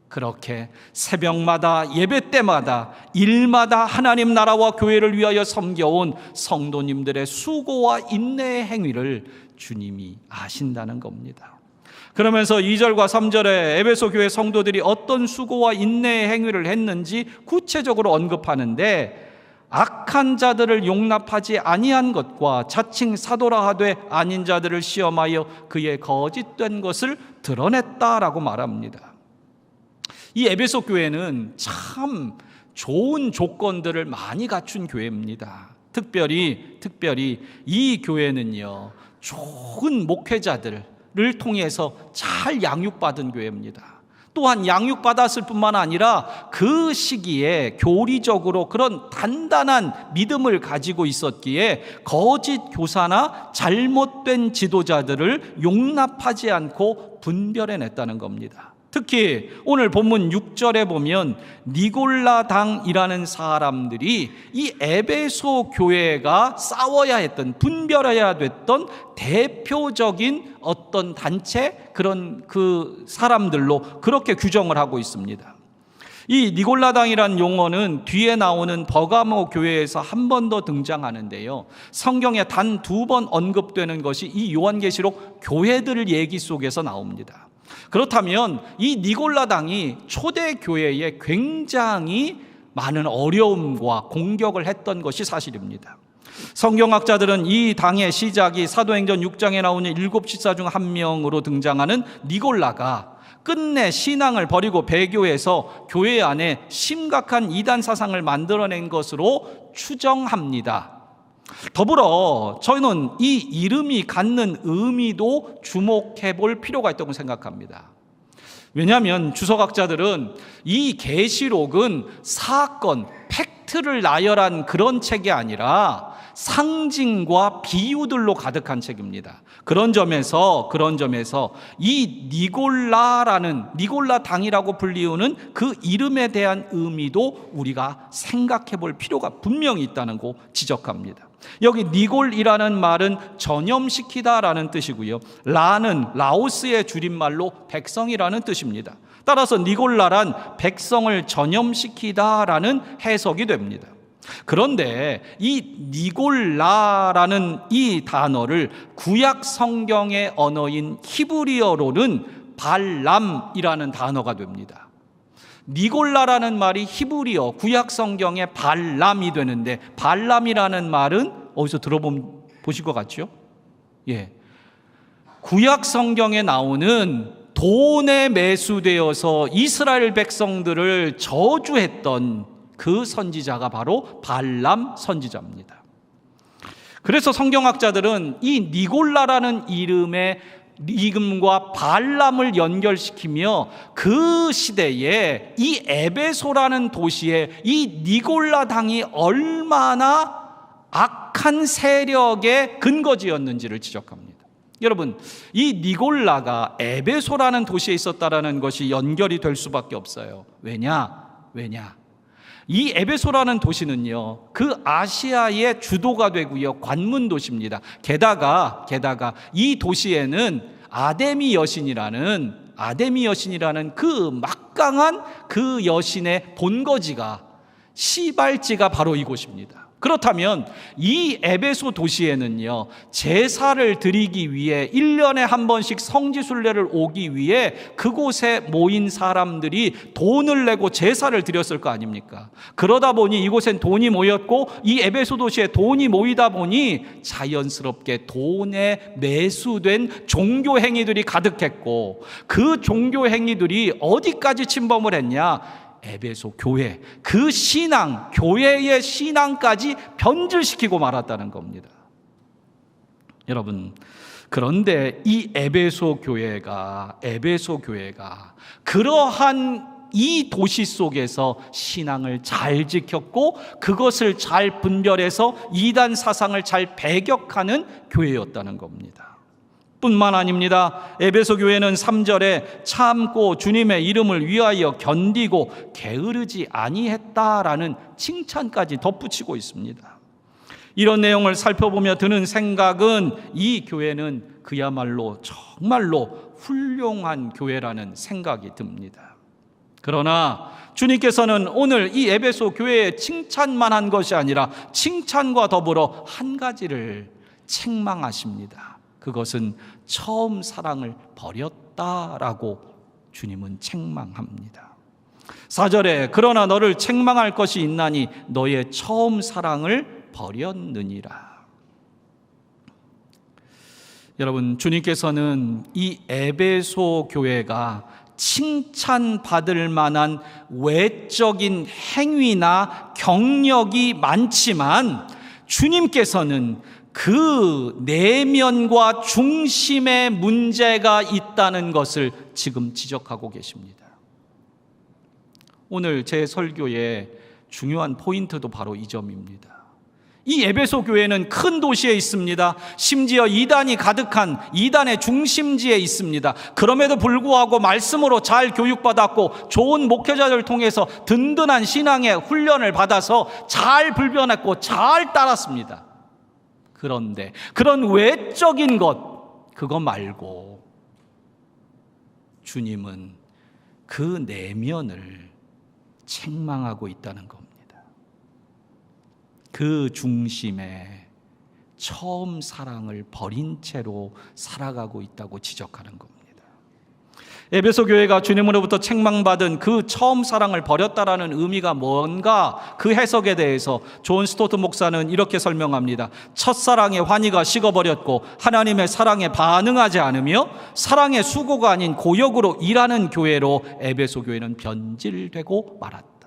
그렇게 새벽마다 예배 때마다 일마다 하나님 나라와 교회를 위하여 섬겨온 성도님들의 수고와 인내의 행위를 주님이 아신다는 겁니다. 그러면서 2절과 3절에 에베소 교회 성도들이 어떤 수고와 인내의 행위를 했는지 구체적으로 언급하는데, 악한 자들을 용납하지 아니한 것과 자칭 사도라 하되 아닌 자들을 시험하여 그의 거짓된 것을 드러냈다라고 말합니다. 이 에베소 교회는 참 좋은 조건들을 많이 갖춘 교회입니다. 특별히 이 교회는요, 좋은 목회자들을 통해서 잘 양육받은 교회입니다. 또한 양육받았을 뿐만 아니라 그 시기에 교리적으로 그런 단단한 믿음을 가지고 있었기에 거짓 교사나 잘못된 지도자들을 용납하지 않고 분별해냈다는 겁니다. 특히 오늘 본문 6절에 보면 니골라당이라는 사람들이 이 에베소 교회가 싸워야 했던, 분별해야 됐던 대표적인 어떤 단체, 그런 그 사람들로 그렇게 규정을 하고 있습니다. 이 니골라당이라는 용어는 뒤에 나오는 버가모 교회에서 한 번 더 등장하는데요, 성경에 단 2번 언급되는 것이 이 요한계시록 교회들 얘기 속에서 나옵니다. 그렇다면 이 니골라당이 초대교회에 굉장히 많은 어려움과 공격을 했던 것이 사실입니다. 성경학자들은 이 당의 시작이 사도행전 6장에 나오는 7집사 중 한 명으로 등장하는 니골라가 끝내 신앙을 버리고 배교해서 교회 안에 심각한 이단 사상을 만들어낸 것으로 추정합니다. 더불어 저는 이 이름이 갖는 의미도 주목해 볼 필요가 있다고 생각합니다. 왜냐하면 주석학자들은 이 계시록은 사건, 팩트를 나열한 그런 책이 아니라 상징과 비유들로 가득한 책입니다. 그런 점에서 이 니골라 당이라고 불리우는 그 이름에 대한 의미도 우리가 생각해 볼 필요가 분명히 있다는 거 지적합니다. 여기 니골이라는 말은 전염시키다라는 뜻이고요, 라는 라오스의 줄임말로 백성이라는 뜻입니다. 따라서 니골라란 백성을 전염시키다라는 해석이 됩니다. 그런데 이 니골라라는 이 단어를 구약 성경의 언어인 히브리어로는 발람이라는 단어가 됩니다. 니골라라는 말이 히브리어 구약 성경의 발람이 되는데, 발람이라는 말은 어디서 들어보실 것 같죠? 예, 구약 성경에 나오는 돈에 매수되어서 이스라엘 백성들을 저주했던 그 선지자가 바로 발람 선지자입니다. 그래서 성경학자들은 이 니골라라는 이름과 발람을 연결시키며 그 시대에 이 에베소라는 도시에 이 니골라 당이 얼마나 악한 세력의 근거지였는지를 지적합니다. 여러분, 이 니골라가 에베소라는 도시에 있었다라는 것이 연결이 될 수밖에 없어요. 왜냐? 이 에베소라는 도시는요, 그 아시아의 주도가 되고요, 관문 도시입니다. 게다가 이 도시에는 아데미 여신이라는 그 막강한 그 여신의 본거지가, 시발지가 바로 이곳입니다. 그렇다면 이 에베소 도시에는요, 제사를 드리기 위해 1년에 한 번씩 성지순례를 오기 위해 그곳에 모인 사람들이 돈을 내고 제사를 드렸을 거 아닙니까? 그러다 보니 이곳엔 돈이 모였고, 이 에베소 도시에 돈이 모이다 보니 자연스럽게 돈에 매수된 종교 행위들이 가득했고, 그 종교 행위들이 어디까지 침범을 했냐? 에베소 교회, 그 신앙, 교회의 신앙까지 변질시키고 말았다는 겁니다. 여러분, 그런데 이 에베소 교회가 그러한 이 도시 속에서 신앙을 잘 지켰고 그것을 잘 분별해서 이단 사상을 잘 배격하는 교회였다는 겁니다. 뿐만 아닙니다. 에베소 교회는 3절에 참고 주님의 이름을 위하여 견디고 게으르지 아니했다라는 칭찬까지 덧붙이고 있습니다. 이런 내용을 살펴보며 드는 생각은 이 교회는 그야말로 정말로 훌륭한 교회라는 생각이 듭니다. 그러나 주님께서는 오늘 이 에베소 교회에 칭찬만 한 것이 아니라 칭찬과 더불어 한 가지를 책망하십니다. 그것은 처음 사랑을 버렸다라고 주님은 책망합니다. 4절에 그러나 너를 책망할 것이 있나니 너의 처음 사랑을 버렸느니라. 여러분, 주님께서는 이 에베소 교회가 칭찬받을 만한 외적인 행위나 경력이 많지만 주님께서는 그 내면과 중심에 문제가 있다는 것을 지금 지적하고 계십니다. 오늘 제 설교의 중요한 포인트도 바로 이 점입니다. 이 에베소 교회는 큰 도시에 있습니다. 심지어 이단이 가득한 이단의 중심지에 있습니다. 그럼에도 불구하고 말씀으로 잘 교육받았고 좋은 목회자들을 통해서 든든한 신앙의 훈련을 받아서 잘 불변했고 잘 따랐습니다. 그런데 그런 외적인 것, 그거 말고 주님은 그 내면을 책망하고 있다는 겁니다. 그 중심에 처음 사랑을 버린 채로 살아가고 있다고 지적하는 겁니다. 에베소 교회가 주님으로부터 책망받은 그 처음 사랑을 버렸다라는 의미가 뭔가, 그 해석에 대해서 존 스토트 목사는 이렇게 설명합니다. 첫사랑의 환희가 식어버렸고 하나님의 사랑에 반응하지 않으며 사랑의 수고가 아닌 고역으로 일하는 교회로 에베소 교회는 변질되고 말았다.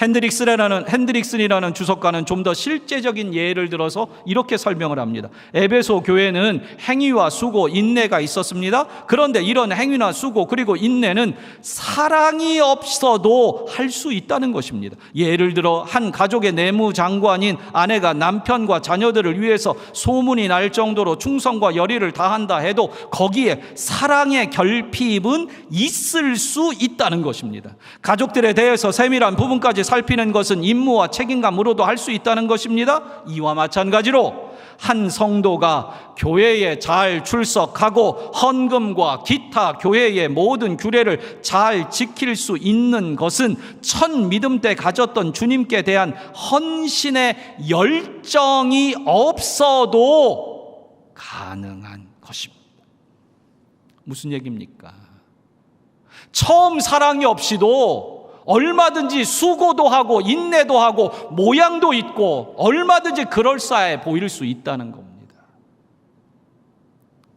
핸드릭슨이라는 주석가는 좀 더 실제적인 예를 들어서 이렇게 설명을 합니다. 에베소 교회는 행위와 수고, 인내가 있었습니다. 그런데 이런 행위나 수고 그리고 인내는 사랑이 없어도 할 수 있다는 것입니다. 예를 들어 한 가족의 내무장관인 아내가 남편과 자녀들을 위해서 소문이 날 정도로 충성과 열의를 다한다 해도 거기에 사랑의 결핍은 있을 수 있다는 것입니다. 가족들에 대해서 세밀한 부분까지 살피는 것은 임무와 책임감으로도 할 수 있다는 것입니다. 이와 마찬가지로 한 성도가 교회에 잘 출석하고 헌금과 기타 교회의 모든 규례를 잘 지킬 수 있는 것은 첫 믿음 때 가졌던 주님께 대한 헌신의 열정이 없어도 가능한 것입니다. 무슨 얘기입니까? 처음 사랑이 없이도 얼마든지 수고도 하고 인내도 하고 모양도 있고 얼마든지 그럴싸해 보일 수 있다는 겁니다.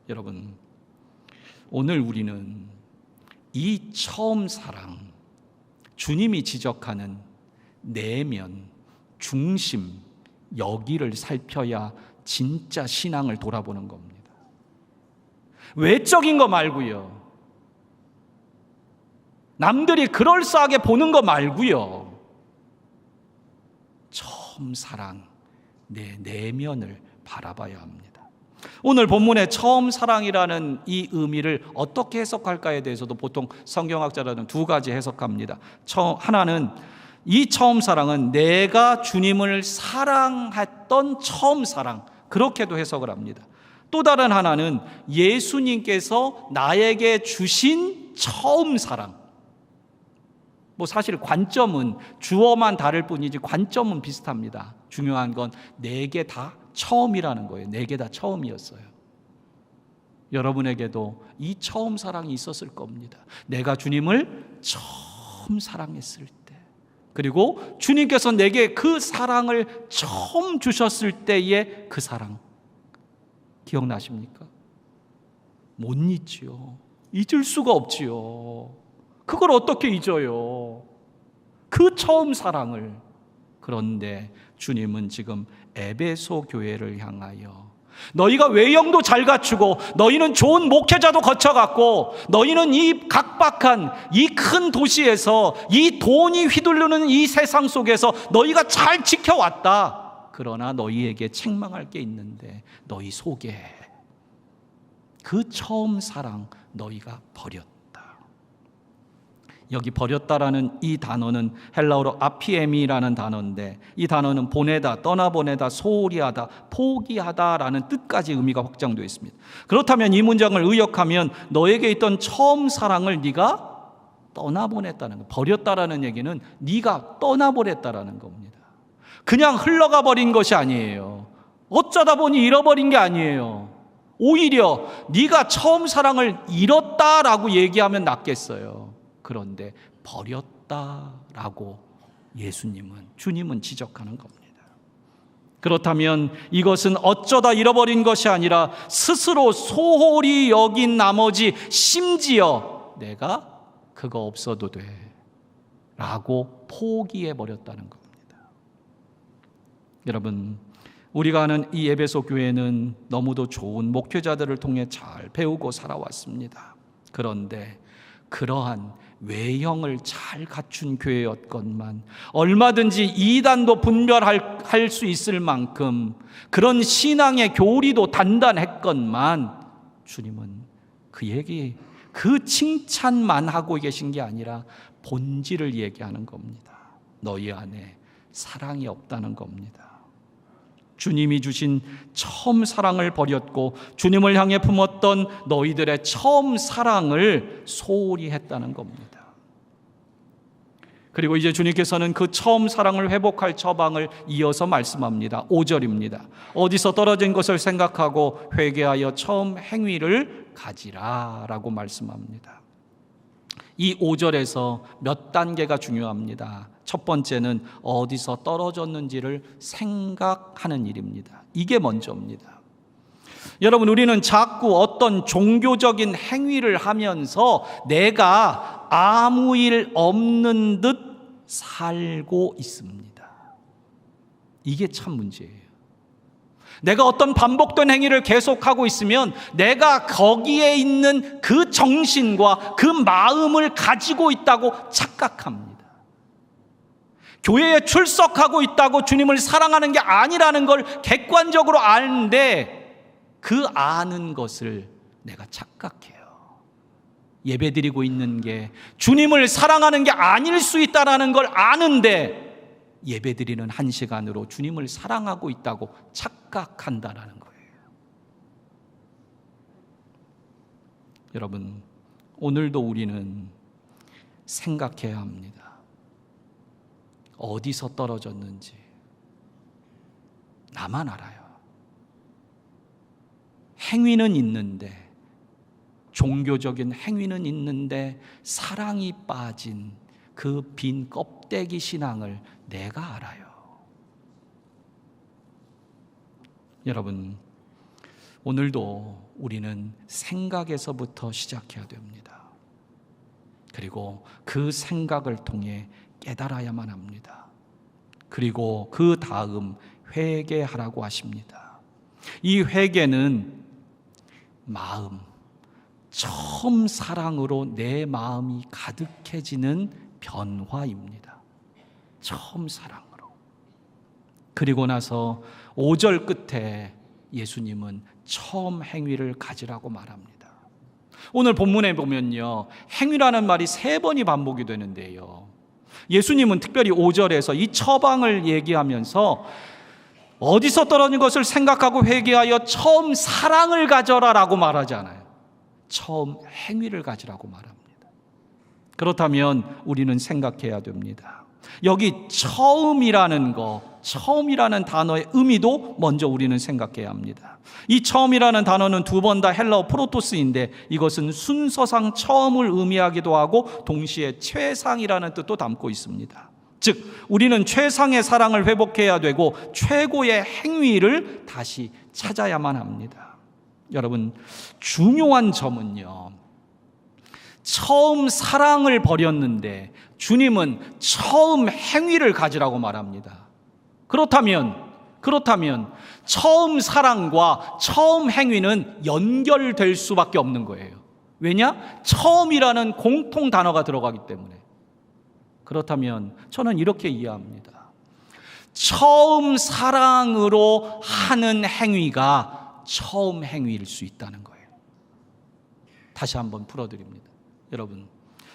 여러분, 오늘 우리는 이 처음 사랑, 주님이 지적하는 내면, 중심, 여기를 살펴야 진짜 신앙을 돌아보는 겁니다. 외적인 거 말고요. 남들이 그럴싸하게 보는 거 말고요. 처음 사랑, 내 내면을 바라봐야 합니다. 오늘 본문의 처음 사랑이라는 이 의미를 어떻게 해석할까에 대해서도 보통 성경학자들은 두 가지 해석합니다. 하나는 이 처음 사랑은 내가 주님을 사랑했던 처음 사랑, 그렇게도 해석을 합니다. 또 다른 하나는 예수님께서 나에게 주신 처음 사랑. 사실 관점은 주어만 다를 뿐이지 관점은 비슷합니다. 중요한 건 내게 다 처음이라는 거예요. 내게 다 처음이었어요. 여러분에게도 이 처음 사랑이 있었을 겁니다. 내가 주님을 처음 사랑했을 때, 그리고 주님께서 내게 그 사랑을 처음 주셨을 때의 그 사랑 기억나십니까? 못 잊지요. 잊을 수가 없지요. 그걸 어떻게 잊어요? 그 처음 사랑을. 그런데 주님은 지금 에베소 교회를 향하여 너희가 외형도 잘 갖추고 너희는 좋은 목회자도 거쳐갔고 너희는 이 각박한 이 큰 도시에서 이 돈이 휘둘르는 이 세상 속에서 너희가 잘 지켜왔다. 그러나 너희에게 책망할 게 있는데 너희 속에 그 처음 사랑 너희가 버렸다. 여기 버렸다라는 이 단어는 헬라어로 아피에미라는 단어인데 이 단어는 보내다, 떠나보내다, 소홀히 하다, 포기하다라는 뜻까지 의미가 확장되어 있습니다. 그렇다면 이 문장을 의역하면 너에게 있던 처음 사랑을 네가 떠나보냈다는 거, 버렸다라는 얘기는 네가 떠나보냈다라는 겁니다. 그냥 흘러가 버린 것이 아니에요. 어쩌다 보니 잃어버린 게 아니에요. 오히려 네가 처음 사랑을 잃었다라고 얘기하면 낫겠어요. 그런데 버렸다라고 주님은 지적하는 겁니다. 그렇다면 이것은 어쩌다 잃어버린 것이 아니라 스스로 소홀히 여긴 나머지 심지어 내가 그거 없어도 돼 라고 포기해버렸다는 겁니다. 여러분, 우리가 아는 이 에베소 교회는 너무도 좋은 목회자들을 통해 잘 배우고 살아왔습니다. 그런데 그러한 외형을 잘 갖춘 교회였건만 얼마든지 이단도 분별할 수 있을 만큼 그런 신앙의 교리도 단단했건만 주님은 그 칭찬만 하고 계신 게 아니라 본질을 얘기하는 겁니다. 너희 안에 사랑이 없다는 겁니다. 주님이 주신 처음 사랑을 버렸고 주님을 향해 품었던 너희들의 처음 사랑을 소홀히 했다는 겁니다. 그리고 이제 주님께서는 그 처음 사랑을 회복할 처방을 이어서 말씀합니다. 5절입니다. 어디서 떨어진 것을 생각하고 회개하여 처음 행위를 가지라 라고 말씀합니다. 이 5절에서 몇 단계가 중요합니다. 첫 번째는 어디서 떨어졌는지를 생각하는 일입니다. 이게 먼저입니다. 여러분, 우리는 자꾸 어떤 종교적인 행위를 하면서 내가 아무 일 없는 듯 살고 있습니다. 이게 참 문제예요. 내가 어떤 반복된 행위를 계속하고 있으면 내가 거기에 있는 그 정신과 그 마음을 가지고 있다고 착각합니다. 교회에 출석하고 있다고 주님을 사랑하는 게 아니라는 걸 객관적으로 아는데 그 아는 것을 내가 착각해요. 예배드리고 있는 게 주님을 사랑하는 게 아닐 수 있다는 걸 아는데 예배드리는 한 시간으로 주님을 사랑하고 있다고 착각한다는 거예요. 여러분, 오늘도 우리는 생각해야 합니다. 어디서 떨어졌는지 나만 알아요. 행위는 있는데, 종교적인 행위는 있는데 사랑이 빠진 그 빈 껍데기 신앙을 내가 알아요. 여러분, 오늘도 우리는 생각에서부터 시작해야 됩니다. 그리고 그 생각을 통해 깨달아야만 합니다. 그리고 그 다음 회개하라고 하십니다. 이 회개는 처음 사랑으로 내 마음이 가득해지는 변화입니다. 처음 사랑으로. 그리고 나서 5절 끝에 예수님은 처음 행위를 가지라고 말합니다. 오늘 본문에 보면요, 행위라는 말이 3번이 반복이 되는데요, 예수님은 특별히 5절에서 이 처방을 얘기하면서 어디서 떨어진 것을 생각하고 회개하여 처음 사랑을 가져라라고 말하지 않아요. 처음 행위를 가지라고 말합니다. 그렇다면 우리는 생각해야 됩니다. 여기 처음이라는 단어의 의미도 먼저 우리는 생각해야 합니다. 이 처음이라는 단어는 2번 다 헬라어 프로토스인데 이것은 순서상 처음을 의미하기도 하고 동시에 최상이라는 뜻도 담고 있습니다. 즉, 우리는 최상의 사랑을 회복해야 되고 최고의 행위를 다시 찾아야만 합니다. 여러분, 중요한 점은요, 처음 사랑을 버렸는데 주님은 처음 행위를 가지라고 말합니다. 그렇다면 그렇다면 처음 사랑과 처음 행위는 연결될 수밖에 없는 거예요. 왜냐? 처음이라는 공통 단어가 들어가기 때문에. 그렇다면 저는 이렇게 이해합니다. 처음 사랑으로 하는 행위가 처음 행위일 수 있다는 거예요. 다시 한번 풀어드립니다. 여러분,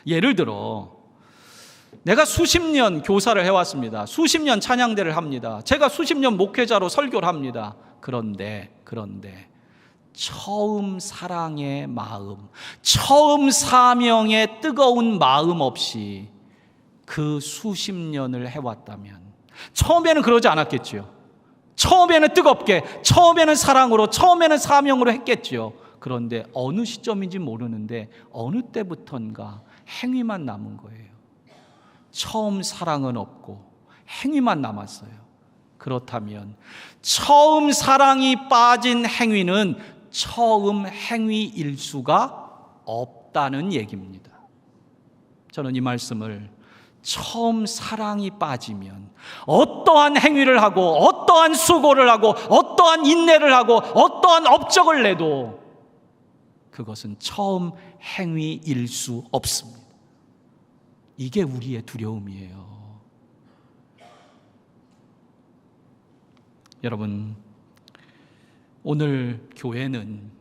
예를 들어 내가 수십 년 교사를 해왔습니다. 수십 년 찬양대를 합니다. 제가 수십 년 목회자로 설교를 합니다. 그런데 처음 사랑의 마음, 처음 사명의 뜨거운 마음 없이 그 수십 년을 해왔다면, 처음에는 그러지 않았겠지요. 처음에는 뜨겁게, 처음에는 사랑으로, 처음에는 사명으로 했겠지요. 그런데 어느 시점인지 모르는데 어느 때부턴가 행위만 남은 거예요. 처음 사랑은 없고 행위만 남았어요. 그렇다면 처음 사랑이 빠진 행위는 처음 행위일 수가 없다는 얘기입니다. 저는 이 말씀을, 처음 사랑이 빠지면 어떠한 행위를 하고 어떠한 수고를 하고 어떠한 인내를 하고 어떠한 업적을 내도 그것은 처음 행위일 수 없습니다. 이게 우리의 두려움이에요. 여러분, 오늘 교회는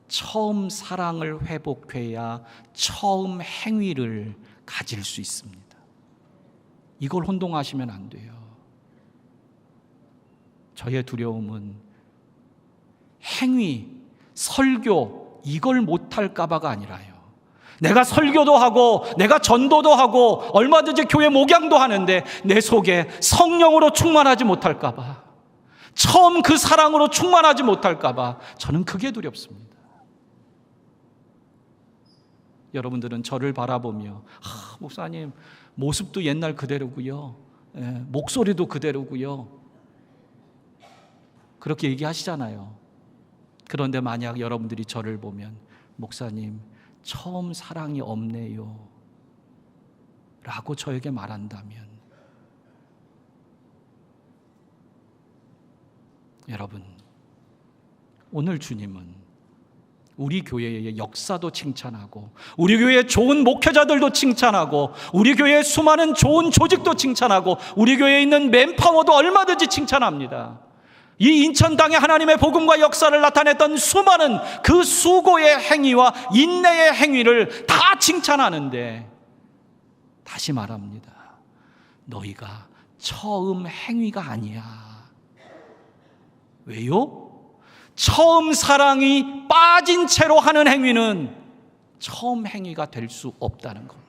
처음 사랑을 회복해야 처음 행위를 가질 수 있습니다. 이걸 혼동하시면 안 돼요. 저의 두려움은 행위, 설교, 이걸 못할까봐가 아니라요. 내가 설교도 하고 내가 전도도 하고 얼마든지 교회 목양도 하는데 내 속에 성령으로 충만하지 못할까봐, 처음 그 사랑으로 충만하지 못할까봐 저는 그게 두렵습니다. 여러분들은 저를 바라보며 목사님 모습도 옛날 그대로고요, 목소리도 그대로고요, 그렇게 얘기하시잖아요. 그런데 만약 여러분들이 저를 보면 목사님 처음 사랑이 없네요 라고 저에게 말한다면, 여러분, 오늘 주님은 우리 교회의 역사도 칭찬하고 우리 교회의 좋은 목회자들도 칭찬하고 우리 교회의 수많은 좋은 조직도 칭찬하고 우리 교회에 있는 맨파워도 얼마든지 칭찬합니다. 이 인천 땅에 하나님의 복음과 역사를 나타냈던 수많은 그 수고의 행위와 인내의 행위를 다 칭찬하는데, 다시 말합니다. 너희가 처음 행위가 아니야. 왜요? 처음 사랑이 빠진 채로 하는 행위는 처음 행위가 될 수 없다는 겁니다.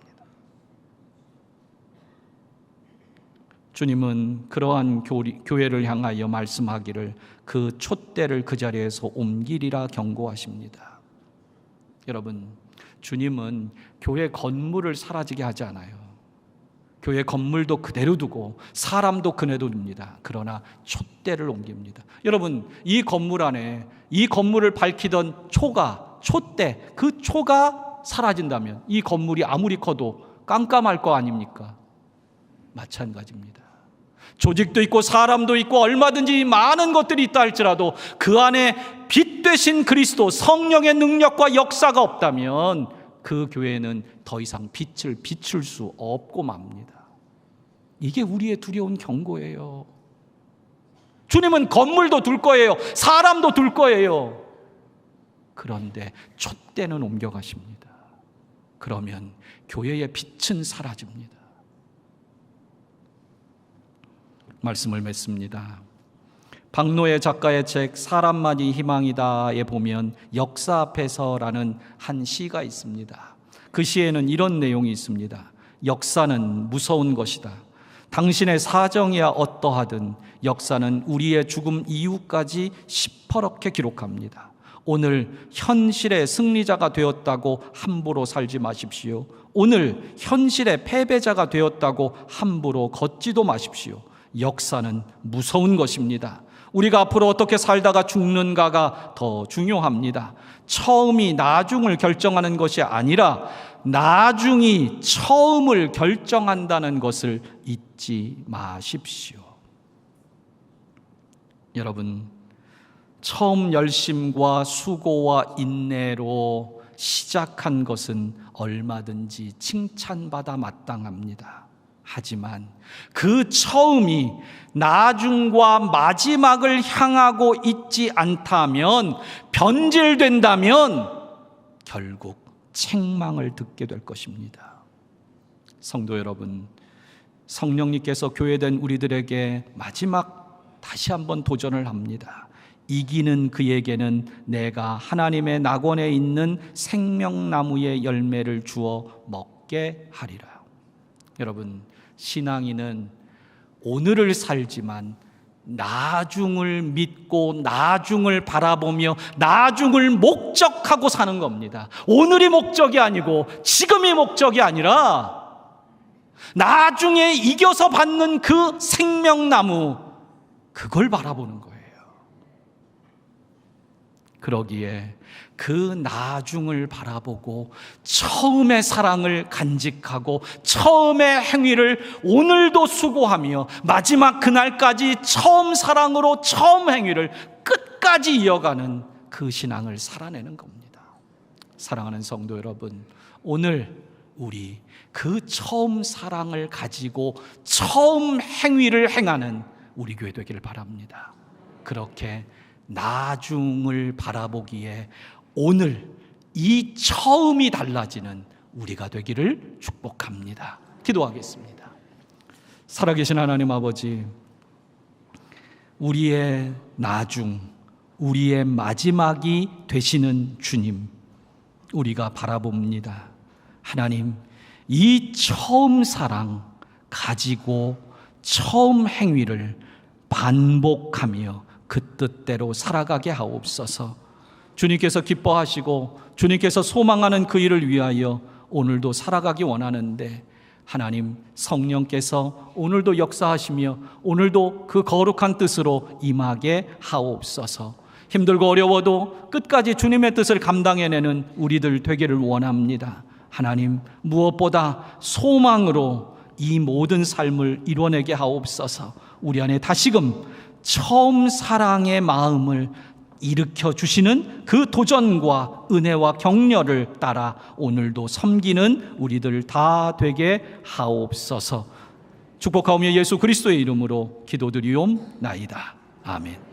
주님은 그러한 교회를 향하여 말씀하기를 그 촛대를 그 자리에서 옮기리라 경고하십니다. 여러분, 주님은 교회 건물을 사라지게 하지 않아요. 교회 건물도 그대로 두고 사람도 그대로 둡니다. 그러나 촛대를 옮깁니다. 여러분, 이 건물 안에 이 건물을 밝히던 초가, 촛대, 그 초가 사라진다면 이 건물이 아무리 커도 깜깜할 거 아닙니까? 마찬가지입니다. 조직도 있고 사람도 있고 얼마든지 많은 것들이 있다 할지라도 그 안에 빛 되신 그리스도, 성령의 능력과 역사가 없다면 그 교회는 더 이상 빛을 비출 수 없고 맙니다. 이게 우리의 두려운 경고예요. 주님은 건물도 둘 거예요. 사람도 둘 거예요. 그런데 촛대는 옮겨가십니다. 그러면 교회의 빛은 사라집니다. 말씀을 맺습니다. 박노해 작가의 책 사람만이 희망이다에 보면 역사 앞에서라는 한 시가 있습니다. 그 시에는 이런 내용이 있습니다. 역사는 무서운 것이다. 당신의 사정이야 어떠하든 역사는 우리의 죽음 이후까지 시퍼렇게 기록합니다. 오늘 현실의 승리자가 되었다고 함부로 살지 마십시오. 오늘 현실의 패배자가 되었다고 함부로 걷지도 마십시오. 역사는 무서운 것입니다. 우리가 앞으로 어떻게 살다가 죽는가가 더 중요합니다. 처음이 나중을 결정하는 것이 아니라 나중이 처음을 결정한다는 것을 잊지 마십시오. 여러분, 처음 열심과 수고와 인내로 시작한 것은 얼마든지 칭찬받아 마땅합니다. 하지만 그 처음이 나중과 마지막을 향하고 있지 않다면, 변질된다면 결국 책망을 듣게 될 것입니다. 성도 여러분, 성령님께서 교회된 우리들에게 마지막 다시 한번 도전을 합니다. 이기는 그에게는 내가 하나님의 낙원에 있는 생명나무의 열매를 주어 먹게 하리라. 여러분, 신앙인은 오늘을 살지만 나중을 믿고 나중을 바라보며 나중을 목적하고 사는 겁니다. 오늘이 목적이 아니고 지금이 목적이 아니라 나중에 이겨서 받는 그 생명나무, 그걸 바라보는 거예요. 그러기에 그 나중을 바라보고 처음의 사랑을 간직하고 처음의 행위를 오늘도 수고하며 마지막 그날까지 처음 사랑으로 처음 행위를 끝까지 이어가는 그 신앙을 살아내는 겁니다. 사랑하는 성도 여러분, 오늘 우리 그 처음 사랑을 가지고 처음 행위를 행하는 우리 교회 되기를 바랍니다. 그렇게 나중을 바라보기에 오늘 이 처음이 달라지는 우리가 되기를 축복합니다. 기도하겠습니다. 살아계신 하나님 아버지, 우리의 나중, 우리의 마지막이 되시는 주님, 우리가 바라봅니다. 하나님, 이 처음 사랑 가지고 처음 행위를 반복하며 그 뜻대로 살아가게 하옵소서. 주님께서 기뻐하시고 주님께서 소망하는 그 일을 위하여 오늘도 살아가기 원하는데, 하나님 성령께서 오늘도 역사하시며 오늘도 그 거룩한 뜻으로 임하게 하옵소서. 힘들고 어려워도 끝까지 주님의 뜻을 감당해내는 우리들 되기를 원합니다. 하나님, 무엇보다 소망으로 이 모든 삶을 이뤄내게 하옵소서. 우리 안에 다시금 처음 사랑의 마음을 일으켜 주시는 그 도전과 은혜와 격려를 따라 오늘도 섬기는 우리들 다 되게 하옵소서. 축복하오며 예수 그리스도의 이름으로 기도드리옵나이다. 아멘.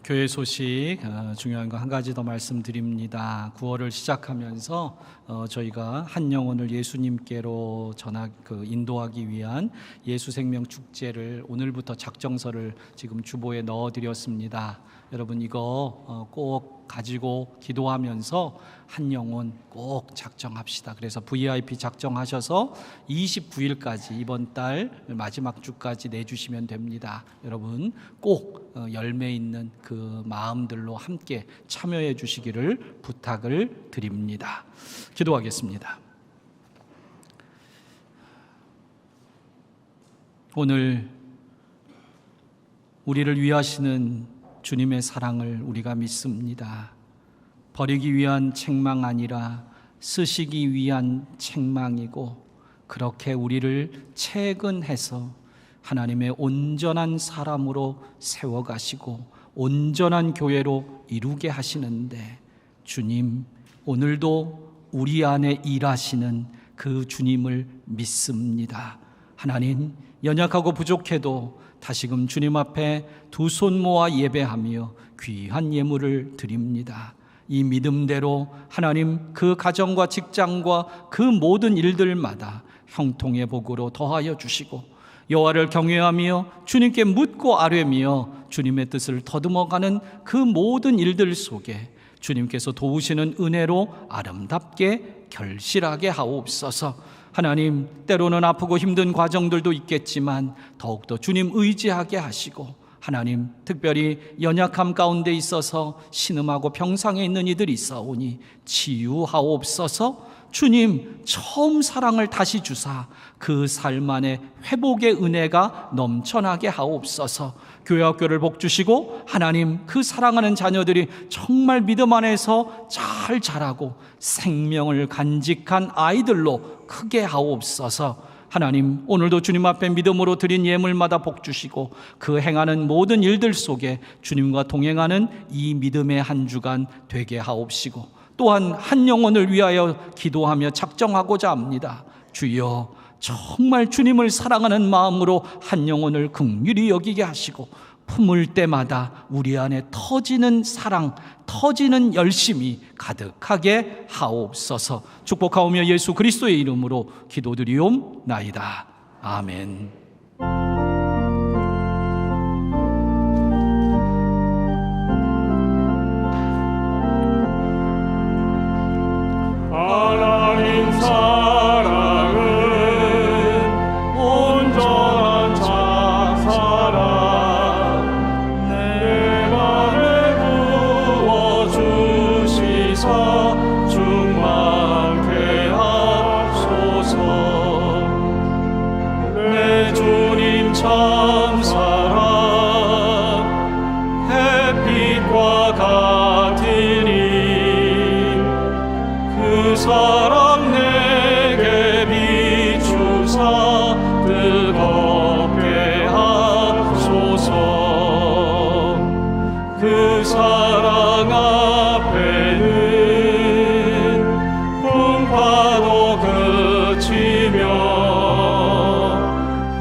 교회 소식 중요한 거 한 가지 더 말씀드립니다. 9월을 시작하면서 저희가 한 영혼을 예수님께로 인도하기 위한 예수생명 축제를 오늘부터 작정서를 지금 주보에 넣어드렸습니다. 여러분 이거 꼭 가지고 기도하면서 한 영혼 꼭 작정합시다. 그래서 VIP 작정하셔서 29일까지 이번 달 마지막 주까지 내주시면 됩니다. 여러분 꼭 열매 있는 그 마음들로 함께 참여해 주시기를 부탁을 드립니다. 기도하겠습니다. 오늘 우리를 위하시는 주님의 사랑을 우리가 믿습니다. 버리기 위한 책망 아니라 쓰시기 위한 책망이고, 그렇게 우리를 채근해서 하나님의 온전한 사람으로 세워가시고 온전한 교회로 이루게 하시는데, 주님 오늘도 우리 안에 일하시는 그 주님을 믿습니다. 하나님, 연약하고 부족해도 다시금 주님 앞에 두 손 모아 예배하며 귀한 예물을 드립니다. 이 믿음대로 하나님 그 가정과 직장과 그 모든 일들마다 형통의 복으로 더하여 주시고, 여호와를 경외하며 주님께 묻고 아뢰며 주님의 뜻을 더듬어가는 그 모든 일들 속에 주님께서 도우시는 은혜로 아름답게 결실하게 하옵소서. 하나님, 때로는 아프고 힘든 과정들도 있겠지만 더욱더 주님 의지하게 하시고, 하나님 특별히 연약함 가운데 있어서 신음하고 병상에 있는 이들이 있사오니 치유하옵소서. 주님 처음 사랑을 다시 주사 그 삶 안에 회복의 은혜가 넘쳐나게 하옵소서. 교회 학교를 복주시고 하나님 그 사랑하는 자녀들이 정말 믿음 안에서 잘 자라고 생명을 간직한 아이들로 크게 하옵소서. 하나님 오늘도 주님 앞에 믿음으로 드린 예물마다 복주시고 그 행하는 모든 일들 속에 주님과 동행하는 이 믿음의 한 주간 되게 하옵시고, 또한 한 영혼을 위하여 기도하며 작정하고자 합니다. 주여 정말 주님을 사랑하는 마음으로 한 영혼을 긍휼히 여기게 하시고 품을 때마다 우리 안에 터지는 사랑, 터지는 열심이 가득하게 하옵소서. 축복하오며 예수 그리스도의 이름으로 기도드리옵나이다. 아멘. 하나님 사랑은 온전한 장사랑 내 맘에 부어주시사 충만케 하소서. 내 주님 참 사랑 햇빛과 같으니 그 사랑 내게 비추사 뜨겁게 하소서. 그 사랑 앞에는 풍파도 그치며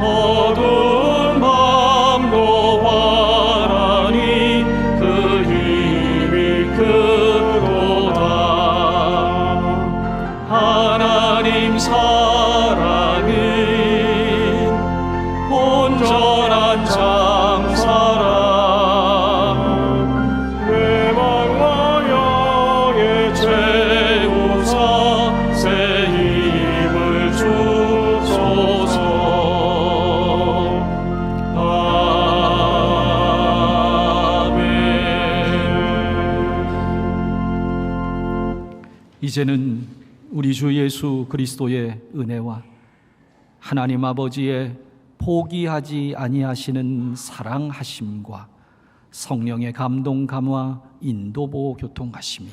어두운 밤도 환하니 그 힘이 크도다. 하나님 사랑은 온전한 장사랑 외망과 영에 채우사 새 힘을 주소서. 아멘. 이제는 우리 주 예수 그리스도의 은혜와 하나님 아버지의 포기하지 아니하시는 사랑하심과 성령의 감동 감화 인도보 교통하심이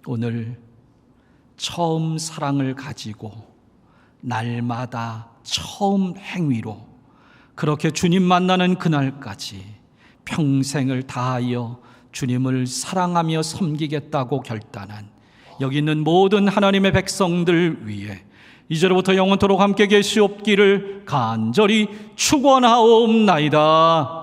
오늘 처음 사랑을 가지고 날마다 처음 행위로 그렇게 주님 만나는 그날까지 평생을 다하여 주님을 사랑하며 섬기겠다고 결단한 여기 있는 모든 하나님의 백성들 위해 이제로부터 영원토록 함께 계시옵기를 간절히 축원하옵나이다.